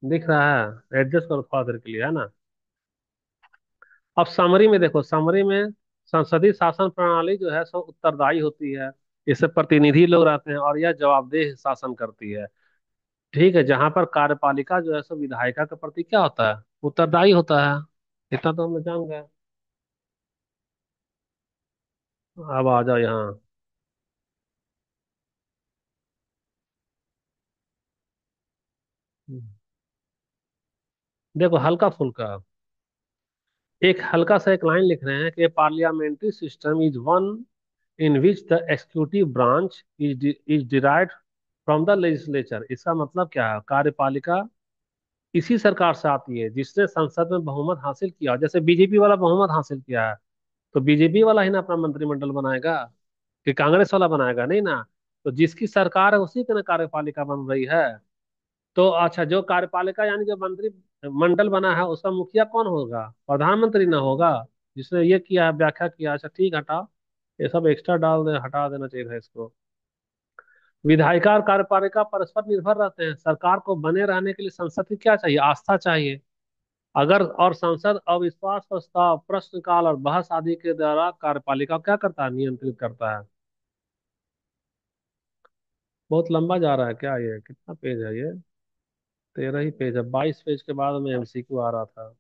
[SPEAKER 1] दिख रहा है? एडजस्ट करो थोड़ा देर के लिए, है ना? अब समरी में देखो, समरी में संसदीय शासन प्रणाली जो है सो उत्तरदायी होती है, इससे प्रतिनिधि लोग रहते हैं, और यह जवाबदेह शासन करती है। ठीक है, जहां पर कार्यपालिका जो है सो विधायिका के प्रति क्या होता है? उत्तरदायी होता है। इतना तो हम लोग जान गए। अब आ जाओ यहाँ। देखो, हल्का फुल्का एक हल्का सा एक लाइन लिख रहे हैं कि parliamentary system is one in which the executive branch is derived from the legislature. इसका मतलब क्या है? कार्यपालिका इसी सरकार से आती है जिसने संसद में बहुमत हासिल किया, जैसे बीजेपी वाला बहुमत हासिल किया है, तो बीजेपी वाला ही ना अपना मंत्रिमंडल बनाएगा, कि कांग्रेस वाला बनाएगा? नहीं ना। तो जिसकी सरकार है उसी की ना कार्यपालिका बन रही है। तो अच्छा, जो कार्यपालिका यानी जो मंत्री मंडल बना है, उसका मुखिया कौन होगा? प्रधानमंत्री ना होगा? जिसने ये किया है, व्याख्या किया। अच्छा ठीक, हटाओ ये सब एक्स्ट्रा डाल दे, हटा देना चाहिए था इसको। विधायिका और कार्यपालिका परस्पर निर्भर रहते हैं। सरकार को बने रहने के लिए संसद की क्या चाहिए? आस्था चाहिए। अगर और संसद अविश्वास प्रस्ताव, प्रश्नकाल और बहस आदि के द्वारा कार्यपालिका को क्या करता है? नियंत्रित करता है। बहुत लंबा जा रहा है क्या? ये कितना पेज है ये? 13 ही पेज है, 22 पेज के बाद में एमसीक्यू आ रहा था।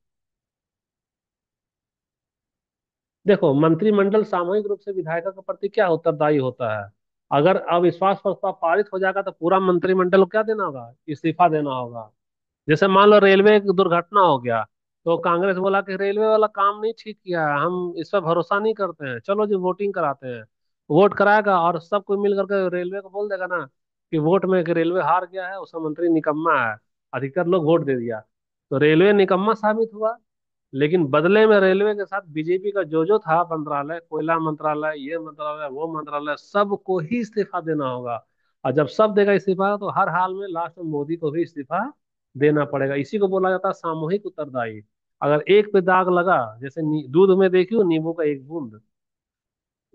[SPEAKER 1] देखो, मंत्रिमंडल सामूहिक रूप से विधायकों के प्रति क्या उत्तरदायी होता है? अगर अविश्वास प्रस्ताव पारित हो जाएगा तो पूरा मंत्रिमंडल को क्या देना होगा? इस्तीफा देना होगा। जैसे मान लो रेलवे की दुर्घटना हो गया, तो कांग्रेस बोला कि रेलवे वाला काम नहीं ठीक किया है, हम इस पर भरोसा नहीं करते हैं, चलो जी वोटिंग कराते हैं। वोट कराएगा और सब कोई मिल करके रेलवे को बोल देगा ना कि वोट में कि रेलवे हार गया है, उसका मंत्री निकम्मा है। अधिकतर लोग वोट दे दिया, तो रेलवे निकम्मा साबित हुआ। लेकिन बदले में रेलवे के साथ बीजेपी का जो था मंत्रालय, कोयला मंत्रालय, ये मंत्रालय, वो मंत्रालय, सबको ही इस्तीफा देना होगा। और जब सब देगा इस्तीफा, तो हर हाल में लास्ट में मोदी को भी इस्तीफा देना पड़ेगा। इसी को बोला जाता है सामूहिक उत्तरदायी। अगर एक पे दाग लगा, जैसे दूध में देखियो नींबू का एक बूंद,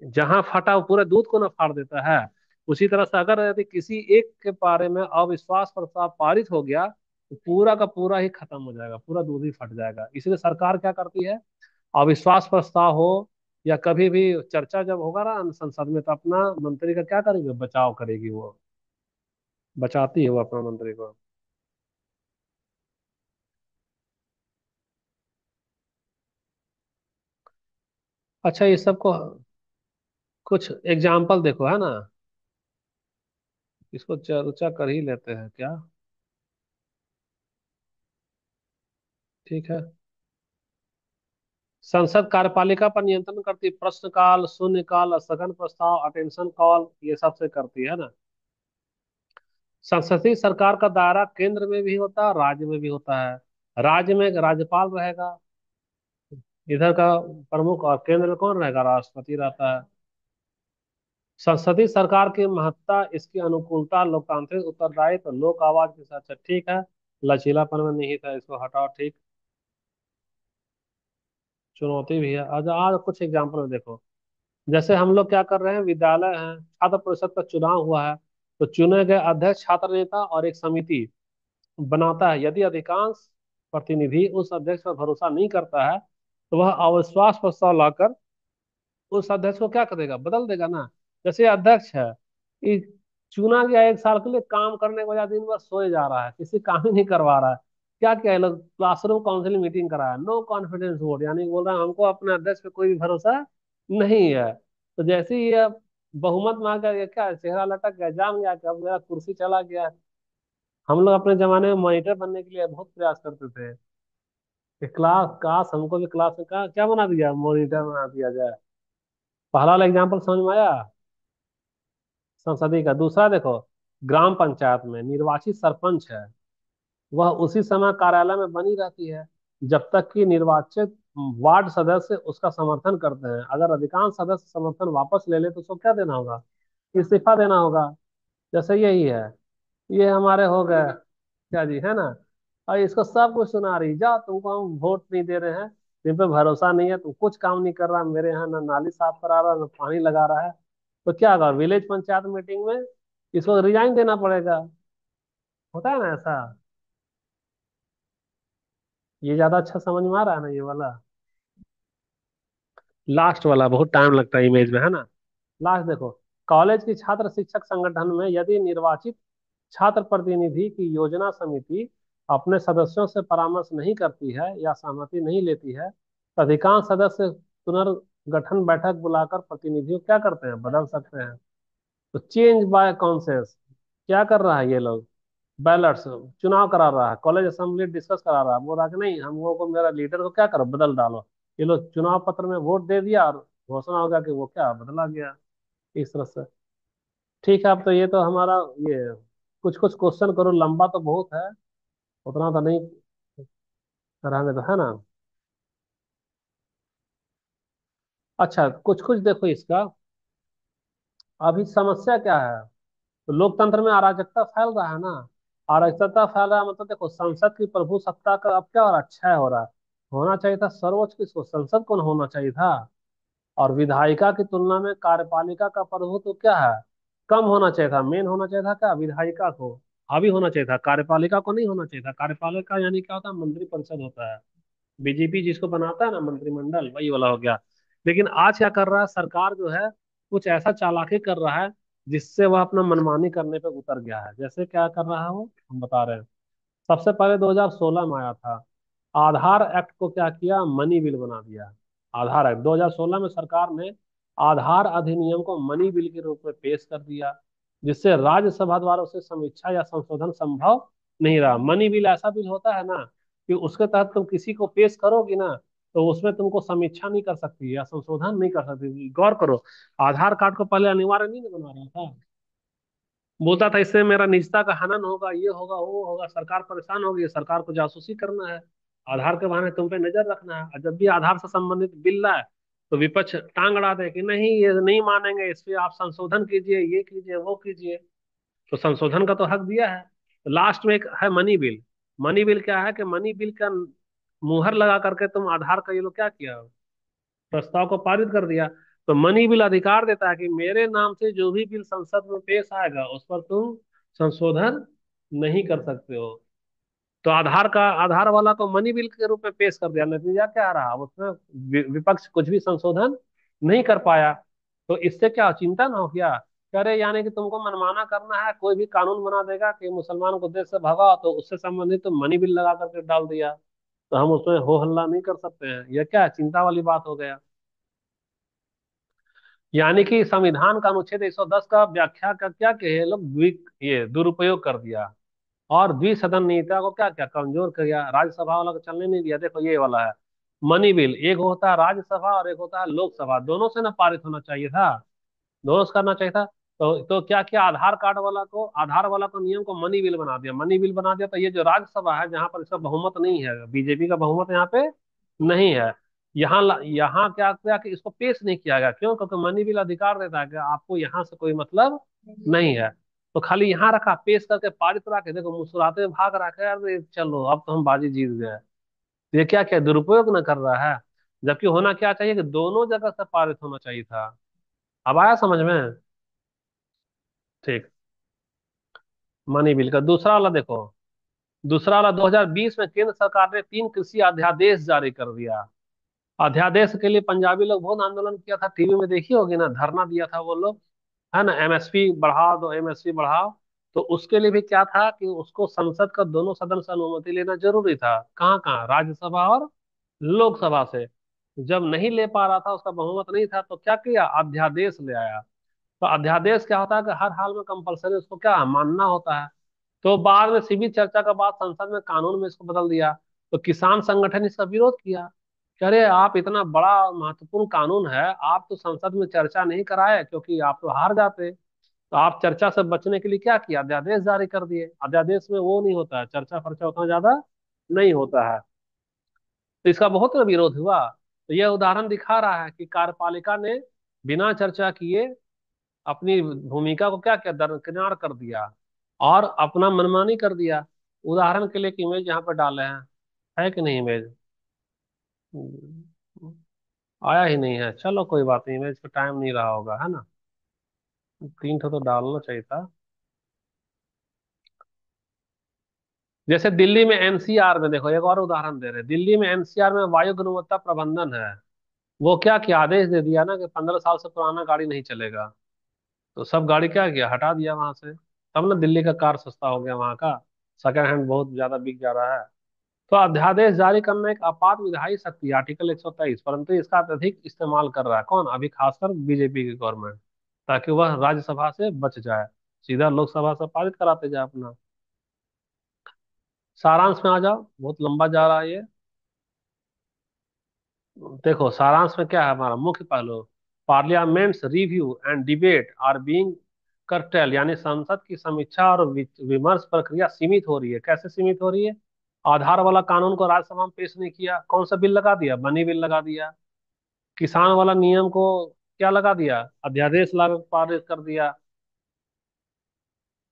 [SPEAKER 1] जहां फटा वो पूरे दूध को ना फाड़ देता है। उसी तरह से अगर यदि किसी एक के बारे में अविश्वास प्रस्ताव पारित हो गया, तो पूरा का पूरा ही खत्म हो जाएगा, पूरा दूध ही फट जाएगा। इसलिए सरकार क्या करती है? अविश्वास प्रस्ताव हो या कभी भी चर्चा जब होगा ना संसद में, तो अपना मंत्री का क्या करेगी? बचाव करेगी वो, बचाती है वो अपना मंत्री को। अच्छा, ये सबको कुछ एग्जाम्पल देखो, है ना? इसको चर्चा कर ही लेते हैं क्या? ठीक है। संसद कार्यपालिका पर नियंत्रण करती, प्रश्नकाल, शून्यकाल, स्थगन प्रस्ताव, अटेंशन कॉल, ये सब से करती है ना? संसदीय सरकार का दायरा केंद्र में भी होता है और राज्य में भी होता है। राज्य में राज्यपाल रहेगा। इधर का प्रमुख, और केंद्र में कौन रहेगा? राष्ट्रपति रहता है। संसदीय सरकार की महत्ता, इसकी अनुकूलता, लोकतांत्रिक उत्तरदायित्व, लोक आवाज के साथ। अच्छा, ठीक है। लचीलापन में नहीं था, इसको हटाओ, ठीक। चुनौती भी है। आज आज कुछ एग्जाम्पल में देखो। जैसे हम लोग क्या कर रहे हैं, विद्यालय है, छात्र परिषद का चुनाव हुआ है, तो चुने गए अध्यक्ष छात्र नेता और एक समिति बनाता है। यदि अधिकांश प्रतिनिधि उस अध्यक्ष पर भरोसा नहीं करता है, तो वह अविश्वास प्रस्ताव लाकर उस अध्यक्ष को क्या करेगा, बदल देगा ना। जैसे ये अध्यक्ष है, ये चुना गया 1 साल के लिए, काम करने के बजाय दिन भर सोए जा रहा है, किसी काम ही नहीं करवा रहा है। क्या क्या है, लोग क्लासरूम काउंसिलिंग मीटिंग कराया, नो कॉन्फिडेंस वोट, यानी बोल रहा है हमको अपने अध्यक्ष पे कोई भी भरोसा नहीं है। तो जैसे ही ये बहुमत मांग कर, ये क्या चेहरा लटक गया, जाम गया कि अब मेरा कुर्सी चला गया। हम लोग अपने जमाने में मॉनिटर बनने के लिए बहुत प्रयास करते थे कि क्लास, काश हमको भी क्लास में क्या बना दिया, मॉनिटर बना दिया जाए। पहला वाला एग्जाम्पल समझ में आया, संसदीय का। दूसरा देखो, ग्राम पंचायत में निर्वाचित सरपंच है, वह उसी समय कार्यालय में बनी रहती है जब तक कि निर्वाचित वार्ड सदस्य उसका समर्थन करते हैं। अगर अधिकांश सदस्य समर्थन वापस ले ले तो उसको क्या देना होगा, इस्तीफा देना होगा। जैसे यही है, ये हमारे हो गए क्या जी, है ना। और इसको सब कुछ सुना रही, जा तुमको हम वोट नहीं दे रहे हैं, तुम पे भरोसा नहीं है, तुम कुछ काम नहीं कर रहा मेरे यहाँ, ना नाली साफ करा रहा, ना पानी लगा रहा है। तो क्या होगा, विलेज पंचायत मीटिंग में इसको रिजाइन देना पड़ेगा। होता है ना ऐसा। ये ज्यादा अच्छा समझ में आ रहा है ना, ये वाला। लास्ट वाला बहुत टाइम लगता है इमेज में, है ना। लास्ट देखो, कॉलेज की छात्र शिक्षक संगठन में यदि निर्वाचित छात्र प्रतिनिधि की योजना समिति अपने सदस्यों से परामर्श नहीं करती है या सहमति नहीं लेती है, तो अधिकांश सदस्य पुनर्गठन बैठक बुलाकर प्रतिनिधियों क्या करते हैं, बदल सकते हैं। तो चेंज बाय कॉन्सेंस, क्या कर रहा है ये लोग, बैलट्स, चुनाव करा रहा है, कॉलेज असेंबली डिस्कस करा रहा है, बोल रहा कि नहीं हम लोगों को, मेरा लीडर को क्या करो, बदल डालो। ये लोग चुनाव पत्र में वोट दे दिया और घोषणा हो गया कि वो क्या बदला गया, इस तरह से। ठीक है, अब तो ये तो हमारा, ये कुछ कुछ क्वेश्चन करो, लंबा तो बहुत है, उतना तो नहीं रहने दो, है ना। अच्छा, कुछ कुछ देखो इसका। अभी समस्या क्या है, तो लोकतंत्र में अराजकता फैल रहा है ना। अराजकता फैल रहा है मतलब देखो, संसद की प्रभु सत्ता का अब क्या हो रहा है, क्षय हो रहा है। होना चाहिए था सर्वोच्च किसको, संसद को होना चाहिए था। और विधायिका की तुलना में कार्यपालिका का प्रभुत्व क्या है, कम होना चाहिए था। मेन होना चाहिए था क्या, विधायिका को हावी होना चाहिए था, कार्यपालिका को नहीं होना चाहिए था। कार्यपालिका यानी क्या होता है, मंत्रिपरिषद होता है। बीजेपी जिसको बनाता है ना, मंत्रिमंडल, वही वाला हो गया। लेकिन आज क्या कर रहा है सरकार जो है, कुछ ऐसा चालाकी कर रहा है जिससे वह अपना मनमानी करने पे उतर गया है। जैसे क्या कर रहा है वो, हम बता रहे हैं। सबसे पहले 2016 में आया था, आधार एक्ट को क्या किया, मनी बिल बना दिया। आधार एक्ट 2016 में सरकार ने आधार अधिनियम को मनी बिल के रूप में पेश कर दिया, जिससे राज्यसभा द्वारा उसे समीक्षा या संशोधन संभव नहीं रहा। मनी बिल ऐसा बिल होता है ना कि उसके तहत तुम किसी को पेश करोगी ना, तो उसमें तुमको समीक्षा नहीं कर सकती या संशोधन नहीं कर सकती। गौर करो, आधार कार्ड को पहले अनिवार्य नहीं बना रहा था, बोलता था इससे मेरा निजता का हनन होगा, ये होगा वो होगा, सरकार परेशान होगी, सरकार को जासूसी करना है, आधार के बहाने तुम पे नजर रखना है। और जब भी आधार से संबंधित बिल लाए, तो विपक्ष टांग अड़ा दे कि नहीं ये नहीं मानेंगे, इस पे आप संशोधन कीजिए, ये कीजिए वो कीजिए। तो संशोधन का तो हक दिया है। तो लास्ट में एक है मनी बिल। मनी बिल क्या है कि मनी बिल का मुहर लगा करके तुम आधार का ये लोग क्या किया, प्रस्ताव को पारित कर दिया। तो मनी बिल अधिकार देता है कि मेरे नाम से जो भी बिल संसद में पेश आएगा उस पर तुम संशोधन नहीं कर सकते हो। तो आधार वाला को मनी बिल के रूप में पेश कर दिया, नतीजा क्या रहा, उसमें विपक्ष कुछ भी संशोधन नहीं कर पाया। तो इससे क्या चिंता ना हो क्या, करे यानी कि तुमको मनमाना करना है, कोई भी कानून बना देगा कि मुसलमान को देश से भगाओ, तो उससे संबंधित तो मनी बिल लगा करके डाल दिया, तो हम उसमें हो हल्ला नहीं कर सकते हैं। यह क्या चिंता वाली बात हो गया। यानी कि संविधान का अनुच्छेद 110 का व्याख्या का क्या कहे लोग, ये दुरुपयोग कर दिया। और द्विसदन नीति को क्या क्या कमजोर कर दिया, राज्यसभा वाला को चलने नहीं दिया। देखो ये वाला है मनी बिल, एक होता है राज्यसभा और एक होता है लोकसभा, दोनों से ना पारित होना चाहिए था, दोनों से करना चाहिए था। तो क्या किया, आधार वाला को नियम को मनी बिल बना दिया। मनी बिल बना दिया तो ये जो राज्यसभा है, जहां पर इसका बहुमत नहीं है, बीजेपी का बहुमत यहाँ पे नहीं है, यहाँ क्या किया कि इसको पेश नहीं किया गया, क्यों? क्योंकि मनी बिल अधिकार देता है कि आपको यहाँ से कोई मतलब नहीं है। तो खाली यहाँ रखा, पेश करके पारित करा के देखो मुस्कुराते हुए भाग रहा है, अरे चलो अब तो हम बाजी जीत गए। तो ये क्या क्या दुरुपयोग न कर रहा है? जबकि होना क्या चाहिए कि दोनों जगह से पारित होना चाहिए था। अब आया समझ में? ठीक। मनी बिल का दूसरा वाला देखो। दूसरा वाला 2020 में केंद्र सरकार ने 3 कृषि अध्यादेश जारी कर दिया। अध्यादेश के लिए पंजाबी लोग बहुत आंदोलन किया था, टीवी में देखी होगी ना, धरना दिया था वो लोग, है ना, एमएसपी बढ़ा दो, एमएसपी बढ़ाओ। तो उसके लिए भी क्या था कि उसको संसद का दोनों सदन से अनुमति लेना जरूरी था। कहाँ कहाँ? राज्यसभा और लोकसभा से। जब नहीं ले पा रहा था, उसका बहुमत नहीं था, तो क्या किया? अध्यादेश ले आया। तो अध्यादेश क्या होता है कि हर हाल में कंपलसरी उसको क्या मानना होता है। तो बाद में सीमित चर्चा के बाद संसद में कानून में इसको बदल दिया। तो किसान संगठन इसका विरोध किया कि अरे आप, इतना बड़ा महत्वपूर्ण कानून है, आप तो संसद में चर्चा नहीं कराए, क्योंकि आप तो हार जाते। तो आप चर्चा से बचने के लिए क्या किया? अध्यादेश जारी कर दिए। अध्यादेश में वो नहीं होता है, चर्चा फर्चा उतना ज्यादा नहीं होता है। तो इसका बहुत विरोध हुआ। तो यह उदाहरण दिखा रहा है कि कार्यपालिका ने बिना चर्चा किए अपनी भूमिका को क्या किया? दरकिनार कर दिया और अपना मनमानी कर दिया। उदाहरण के लिए एक इमेज यहाँ पर डाले हैं, है कि नहीं इमेज? हम्म, आया ही नहीं है, चलो कोई बात नहीं, इमेज पे टाइम नहीं रहा होगा, है ना। 3 ठो तो डालना चाहिए था। जैसे दिल्ली में एनसीआर में देखो, एक और उदाहरण दे रहे हैं। दिल्ली में एनसीआर में वायु गुणवत्ता प्रबंधन है। वो क्या आदेश दे दिया ना कि 15 साल से पुराना गाड़ी नहीं चलेगा। तो सब गाड़ी क्या किया? हटा दिया वहां से। तब ना दिल्ली का कार सस्ता हो गया वहां का, सेकंड हैंड बहुत ज्यादा बिक जा रहा है। तो अध्यादेश जारी करना एक आपात विधायी शक्ति है, आर्टिकल 123, परंतु इसका अत्यधिक इस्तेमाल कर रहा है कौन? अभी खासकर बीजेपी की गवर्नमेंट, ताकि वह राज्यसभा से बच जाए, सीधा लोकसभा से पारित कराते जाए अपना। सारांश में आ जाओ, बहुत लंबा जा रहा है ये। देखो सारांश में क्या है हमारा मुख्य पहलू। Parliament's review and debate are being curtailed, यानी संसद की समीक्षा और विमर्श प्रक्रिया सीमित हो रही है। कैसे सीमित हो रही है? आधार वाला कानून को राज्यसभा में पेश नहीं किया, कौन सा बिल लगा दिया? बनी बिल लगा दिया। किसान वाला नियम को क्या लगा दिया? अध्यादेश लागू पारित कर दिया।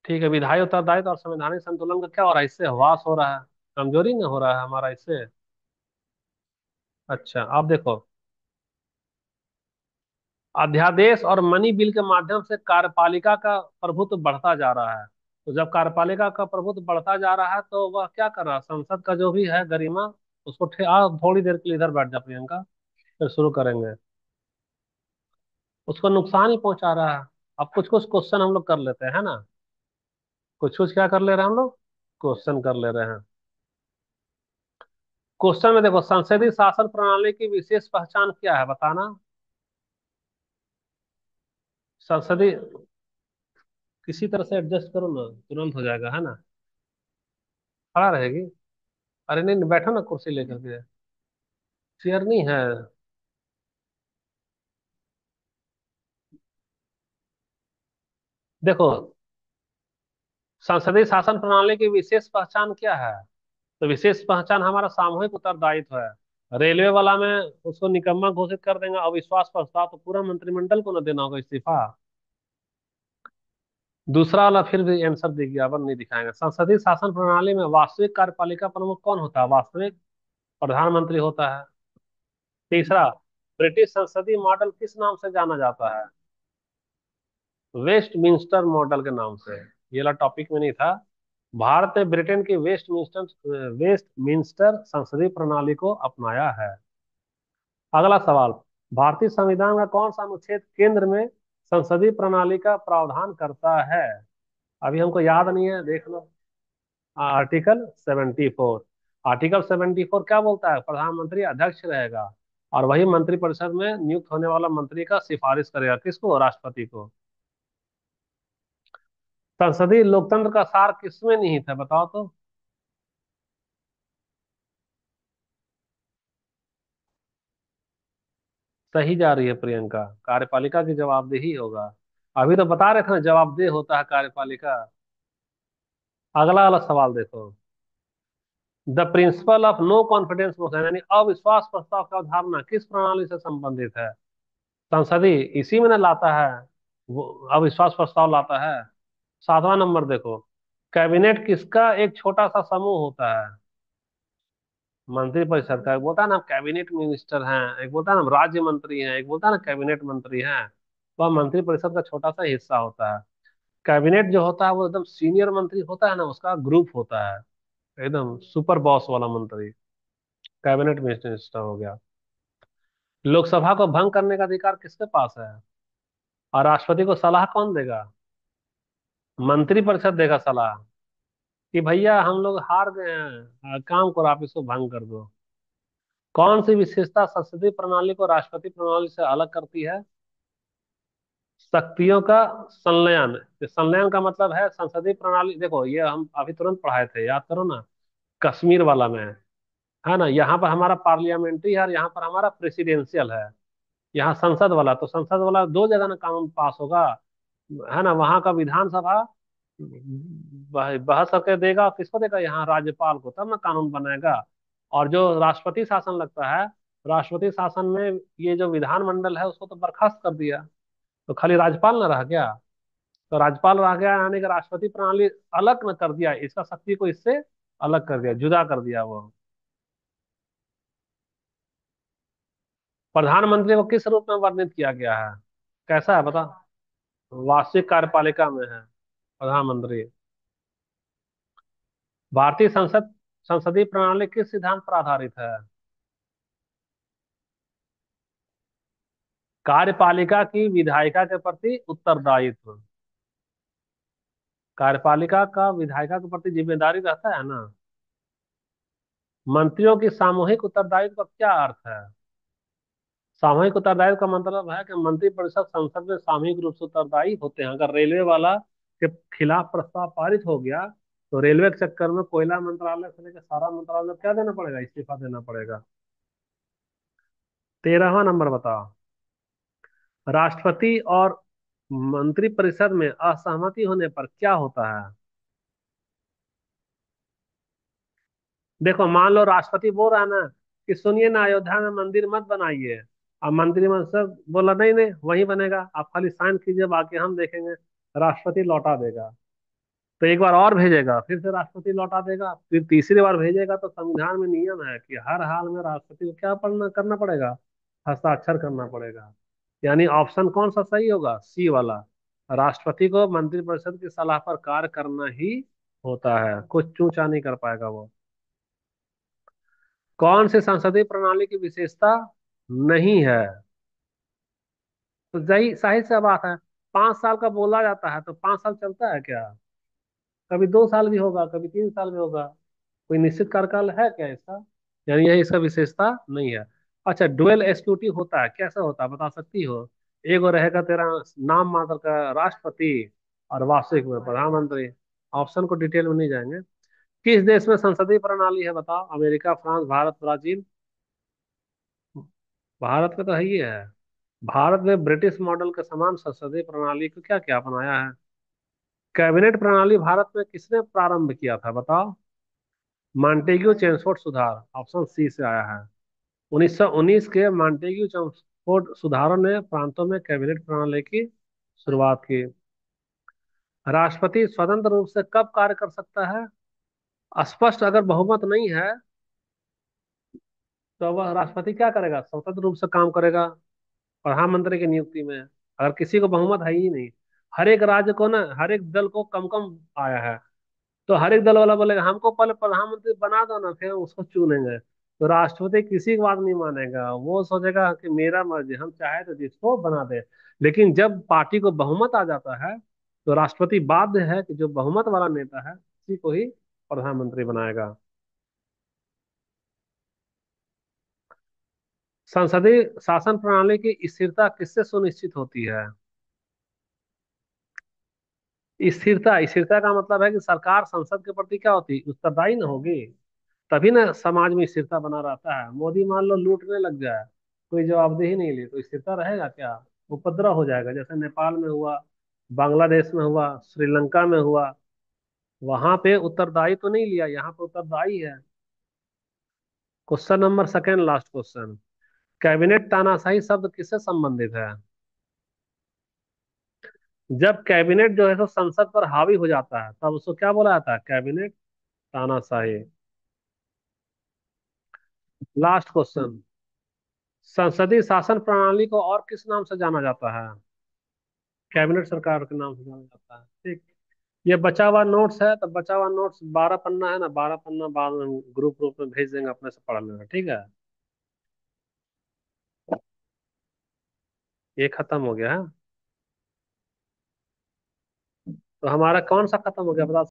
[SPEAKER 1] ठीक है, विधायी उत्तरदायित्व और संवैधानिक संतुलन का क्या हो रहा है? इससे ह्रास हो रहा है, कमजोरी न हो रहा है हमारा इससे। अच्छा आप देखो, अध्यादेश और मनी बिल के माध्यम से कार्यपालिका का प्रभुत्व बढ़ता जा रहा है। तो जब कार्यपालिका का प्रभुत्व बढ़ता जा रहा है, तो वह क्या कर रहा है? संसद का जो भी है गरिमा, उसको थोड़ी देर के लिए इधर बैठ जा प्रियंका, फिर शुरू करेंगे। उसको नुकसान ही पहुंचा रहा है। अब कुछ कुछ क्वेश्चन हम लोग कर लेते हैं, है ना। कुछ कुछ क्या कर ले रहे हैं हम लोग? क्वेश्चन कर ले रहे हैं। क्वेश्चन में देखो, संसदीय शासन प्रणाली की विशेष पहचान क्या है, बताना। संसदीय, किसी तरह से एडजस्ट करो ना, तुरंत हो जाएगा, है ना। खड़ा रहेगी? अरे नहीं नहीं, बैठो ना कुर्सी लेकर के। चेयर नहीं है। देखो, संसदीय शासन प्रणाली की विशेष पहचान क्या है? तो विशेष पहचान हमारा सामूहिक उत्तरदायित्व है। रेलवे वाला में उसको निकम्मा घोषित कर देंगे, अविश्वास प्रस्ताव तो पूरा मंत्रिमंडल को ना देना होगा इस्तीफा। दूसरा वाला फिर भी आंसर दे विज्ञापन नहीं दिखाएंगे। संसदीय शासन प्रणाली में वास्तविक कार्यपालिका प्रमुख कौन होता है? वास्तविक प्रधानमंत्री होता है। तीसरा, ब्रिटिश संसदीय मॉडल किस नाम से जाना जाता है? वेस्टमिंस्टर मॉडल के नाम से। ये वाला टॉपिक में नहीं था। भारत ने ब्रिटेन की वेस्टमिंस्टर संसदीय प्रणाली को अपनाया है। अगला सवाल, भारतीय संविधान का कौन सा अनुच्छेद केंद्र में संसदीय प्रणाली का प्रावधान करता है? अभी हमको याद नहीं है, देख लो। आर्टिकल 74। आर्टिकल 74 क्या बोलता है? प्रधानमंत्री अध्यक्ष रहेगा और वही मंत्रिपरिषद में नियुक्त होने वाला मंत्री का सिफारिश करेगा, किसको? राष्ट्रपति को। संसदीय लोकतंत्र का सार किसमें निहित है, बताओ तो। सही जा रही है प्रियंका, कार्यपालिका की जवाबदेही होगा। अभी तो बता रहे थे ना, जवाबदेह होता है कार्यपालिका। अगला वाला सवाल देखो। The principle of no confidence motion, यानी अविश्वास प्रस्ताव की अवधारणा किस प्रणाली से संबंधित है? संसदीय इसी में ना लाता है, वो अविश्वास प्रस्ताव लाता है। 7वां नंबर देखो, कैबिनेट किसका एक छोटा सा समूह होता है? मंत्रिपरिषद का। एक बोलता है ना कैबिनेट मिनिस्टर हैं, एक बोलता है ना राज्य मंत्री हैं, एक बोलता है ना कैबिनेट मंत्री हैं। वह मंत्रिपरिषद का छोटा सा हिस्सा होता है। कैबिनेट जो होता है वो एकदम सीनियर मंत्री होता है ना, उसका ग्रुप होता है, एकदम सुपर बॉस वाला मंत्री, कैबिनेट मिनिस्टर हो गया। लोकसभा को भंग करने का अधिकार किसके पास है? और राष्ट्रपति को सलाह कौन देगा? मंत्रिपरिषद देगा सलाह कि भैया हम लोग हार गए हैं, काम करो आप इसको भंग कर दो। कौन सी विशेषता संसदीय प्रणाली को राष्ट्रपति प्रणाली से अलग करती है? शक्तियों का संलयन। ये संलयन का मतलब है संसदीय प्रणाली, देखो ये हम अभी तुरंत पढ़ाए थे, याद करो ना, कश्मीर वाला में, है ना, यहाँ पर हमारा पार्लियामेंट्री है और यहाँ पर हमारा प्रेसिडेंशियल है। यहाँ संसद वाला, तो संसद वाला दो जगह ना कानून पास होगा, है ना, वहां का विधानसभा बहस करके देगा, किसको देगा, यहाँ राज्यपाल को, तब ना कानून बनाएगा। और जो राष्ट्रपति शासन लगता है, राष्ट्रपति शासन में ये जो विधानमंडल है उसको तो बर्खास्त कर दिया, तो खाली राज्यपाल ना रह गया। तो राज्यपाल रह गया यानी कि राष्ट्रपति प्रणाली अलग न कर दिया, इसका शक्ति को इससे अलग कर दिया, जुदा कर दिया वो। प्रधानमंत्री को किस रूप में वर्णित किया गया है? कैसा है बता? वार्षिक कार्यपालिका में है प्रधानमंत्री। भारतीय संसद, संसदीय प्रणाली किस सिद्धांत पर आधारित है? कार्यपालिका की विधायिका के प्रति उत्तरदायित्व। कार्यपालिका का विधायिका के प्रति जिम्मेदारी रहता है ना। मंत्रियों की सामूहिक उत्तरदायित्व का क्या अर्थ है? सामूहिक उत्तरदायित्व का मतलब है कि मंत्रिपरिषद संसद में सामूहिक रूप से उत्तरदायी होते हैं। अगर रेलवे वाला के खिलाफ प्रस्ताव पारित हो गया, तो रेलवे के चक्कर में कोयला मंत्रालय से लेकर सारा मंत्रालय को क्या देना पड़ेगा, इस्तीफा देना पड़ेगा। 13वां नंबर बताओ, राष्ट्रपति और मंत्रिपरिषद में असहमति होने पर क्या होता है? देखो मान लो राष्ट्रपति बोल रहा है ना कि सुनिए ना, अयोध्या में मंदिर मत बनाइए, अब मंत्रिमंडल बोला नहीं नहीं वही बनेगा, आप खाली साइन कीजिए बाकी हम देखेंगे। राष्ट्रपति लौटा देगा। तो एक बार और भेजेगा, फिर से राष्ट्रपति लौटा देगा, फिर तीसरी बार भेजेगा, तो संविधान में नियम है कि हर हाल में राष्ट्रपति को क्या पढ़ना करना पड़ेगा, हस्ताक्षर करना पड़ेगा। यानी ऑप्शन कौन सा सही होगा, सी वाला। राष्ट्रपति को मंत्रिपरिषद की सलाह पर कार्य करना ही होता है, कुछ चूचा नहीं कर पाएगा वो। कौन सी संसदीय प्रणाली की विशेषता नहीं है? तो सही सही से बात है, 5 साल का बोला जाता है तो 5 साल चलता है क्या? कभी 2 साल भी होगा, कभी 3 साल भी होगा। कोई निश्चित कार्यकाल है क्या इसका? यानी यह इसका विशेषता नहीं है। अच्छा, डुअल एसक्यूटिव होता है, कैसा होता है बता सकती हो? एगो रहेगा तेरा नाम मात्र का राष्ट्रपति, और वास्तविक में प्रधानमंत्री। ऑप्शन को डिटेल में नहीं जाएंगे। किस देश में संसदीय प्रणाली है बताओ? America, France, Bharat, Brazil? Bharat में तो है ही है। भारत में ब्रिटिश मॉडल के समान संसदीय प्रणाली को क्या क्या अपनाया है? कैबिनेट प्रणाली भारत में किसने प्रारंभ किया था बताओ? मॉन्टेग्यू चेमस्फोर्ड सुधार, ऑप्शन सी से आया है। 1919 के मॉन्टेग्यू चेमस्फोर्ड सुधारों ने प्रांतों में कैबिनेट प्रणाली की शुरुआत की। राष्ट्रपति स्वतंत्र रूप से कब कार्य कर सकता है? स्पष्ट अगर बहुमत नहीं है, तो वह राष्ट्रपति क्या करेगा, स्वतंत्र रूप से काम करेगा प्रधानमंत्री की नियुक्ति में। अगर किसी को बहुमत है ही नहीं, हर एक राज्य को ना, हर एक दल को कम कम आया है, तो हर एक दल वाला बोलेगा हमको पहले प्रधानमंत्री बना दो ना, फिर हम उसको चुनेंगे। तो राष्ट्रपति किसी की बात नहीं मानेगा, वो सोचेगा कि मेरा मर्जी, हम चाहे तो जिसको बना दे। लेकिन जब पार्टी को बहुमत आ जाता है, तो राष्ट्रपति बाध्य है कि जो बहुमत वाला नेता है उसी को ही प्रधानमंत्री बनाएगा। संसदीय शासन प्रणाली की स्थिरता किससे सुनिश्चित होती है? स्थिरता, स्थिरता का मतलब है कि सरकार संसद के प्रति क्या होती, उत्तरदायी न होगी, तभी ना समाज में स्थिरता बना रहता है। मोदी मान लो लूटने लग जाए, कोई जवाबदेही नहीं ली, तो स्थिरता रहेगा क्या? उपद्रव हो जाएगा, जैसे नेपाल में हुआ, बांग्लादेश में हुआ, श्रीलंका में हुआ। वहां पे उत्तरदायी तो नहीं लिया, यहाँ पे उत्तरदायी है। Question number second, last question. Cabinet तानाशाही शब्द किससे संबंधित है? जब कैबिनेट जो है सो संसद पर हावी हो जाता है तब उसको क्या बोला जाता है? कैबिनेट तानाशाही। Last question. संसदीय शासन प्रणाली को और किस नाम से जाना जाता है? कैबिनेट सरकार के नाम से जाना जाता है। ठीक। ये बचा हुआ नोट्स है, तो बचा हुआ नोट्स 12 पन्ना है ना, 12 पन्ना बाद में ग्रुप ग्रुप में भेज देंगे, अपने से पढ़ लेना, ठीक है? ये खत्म हो गया है। तो हमारा कौन सा खत्म हो गया बता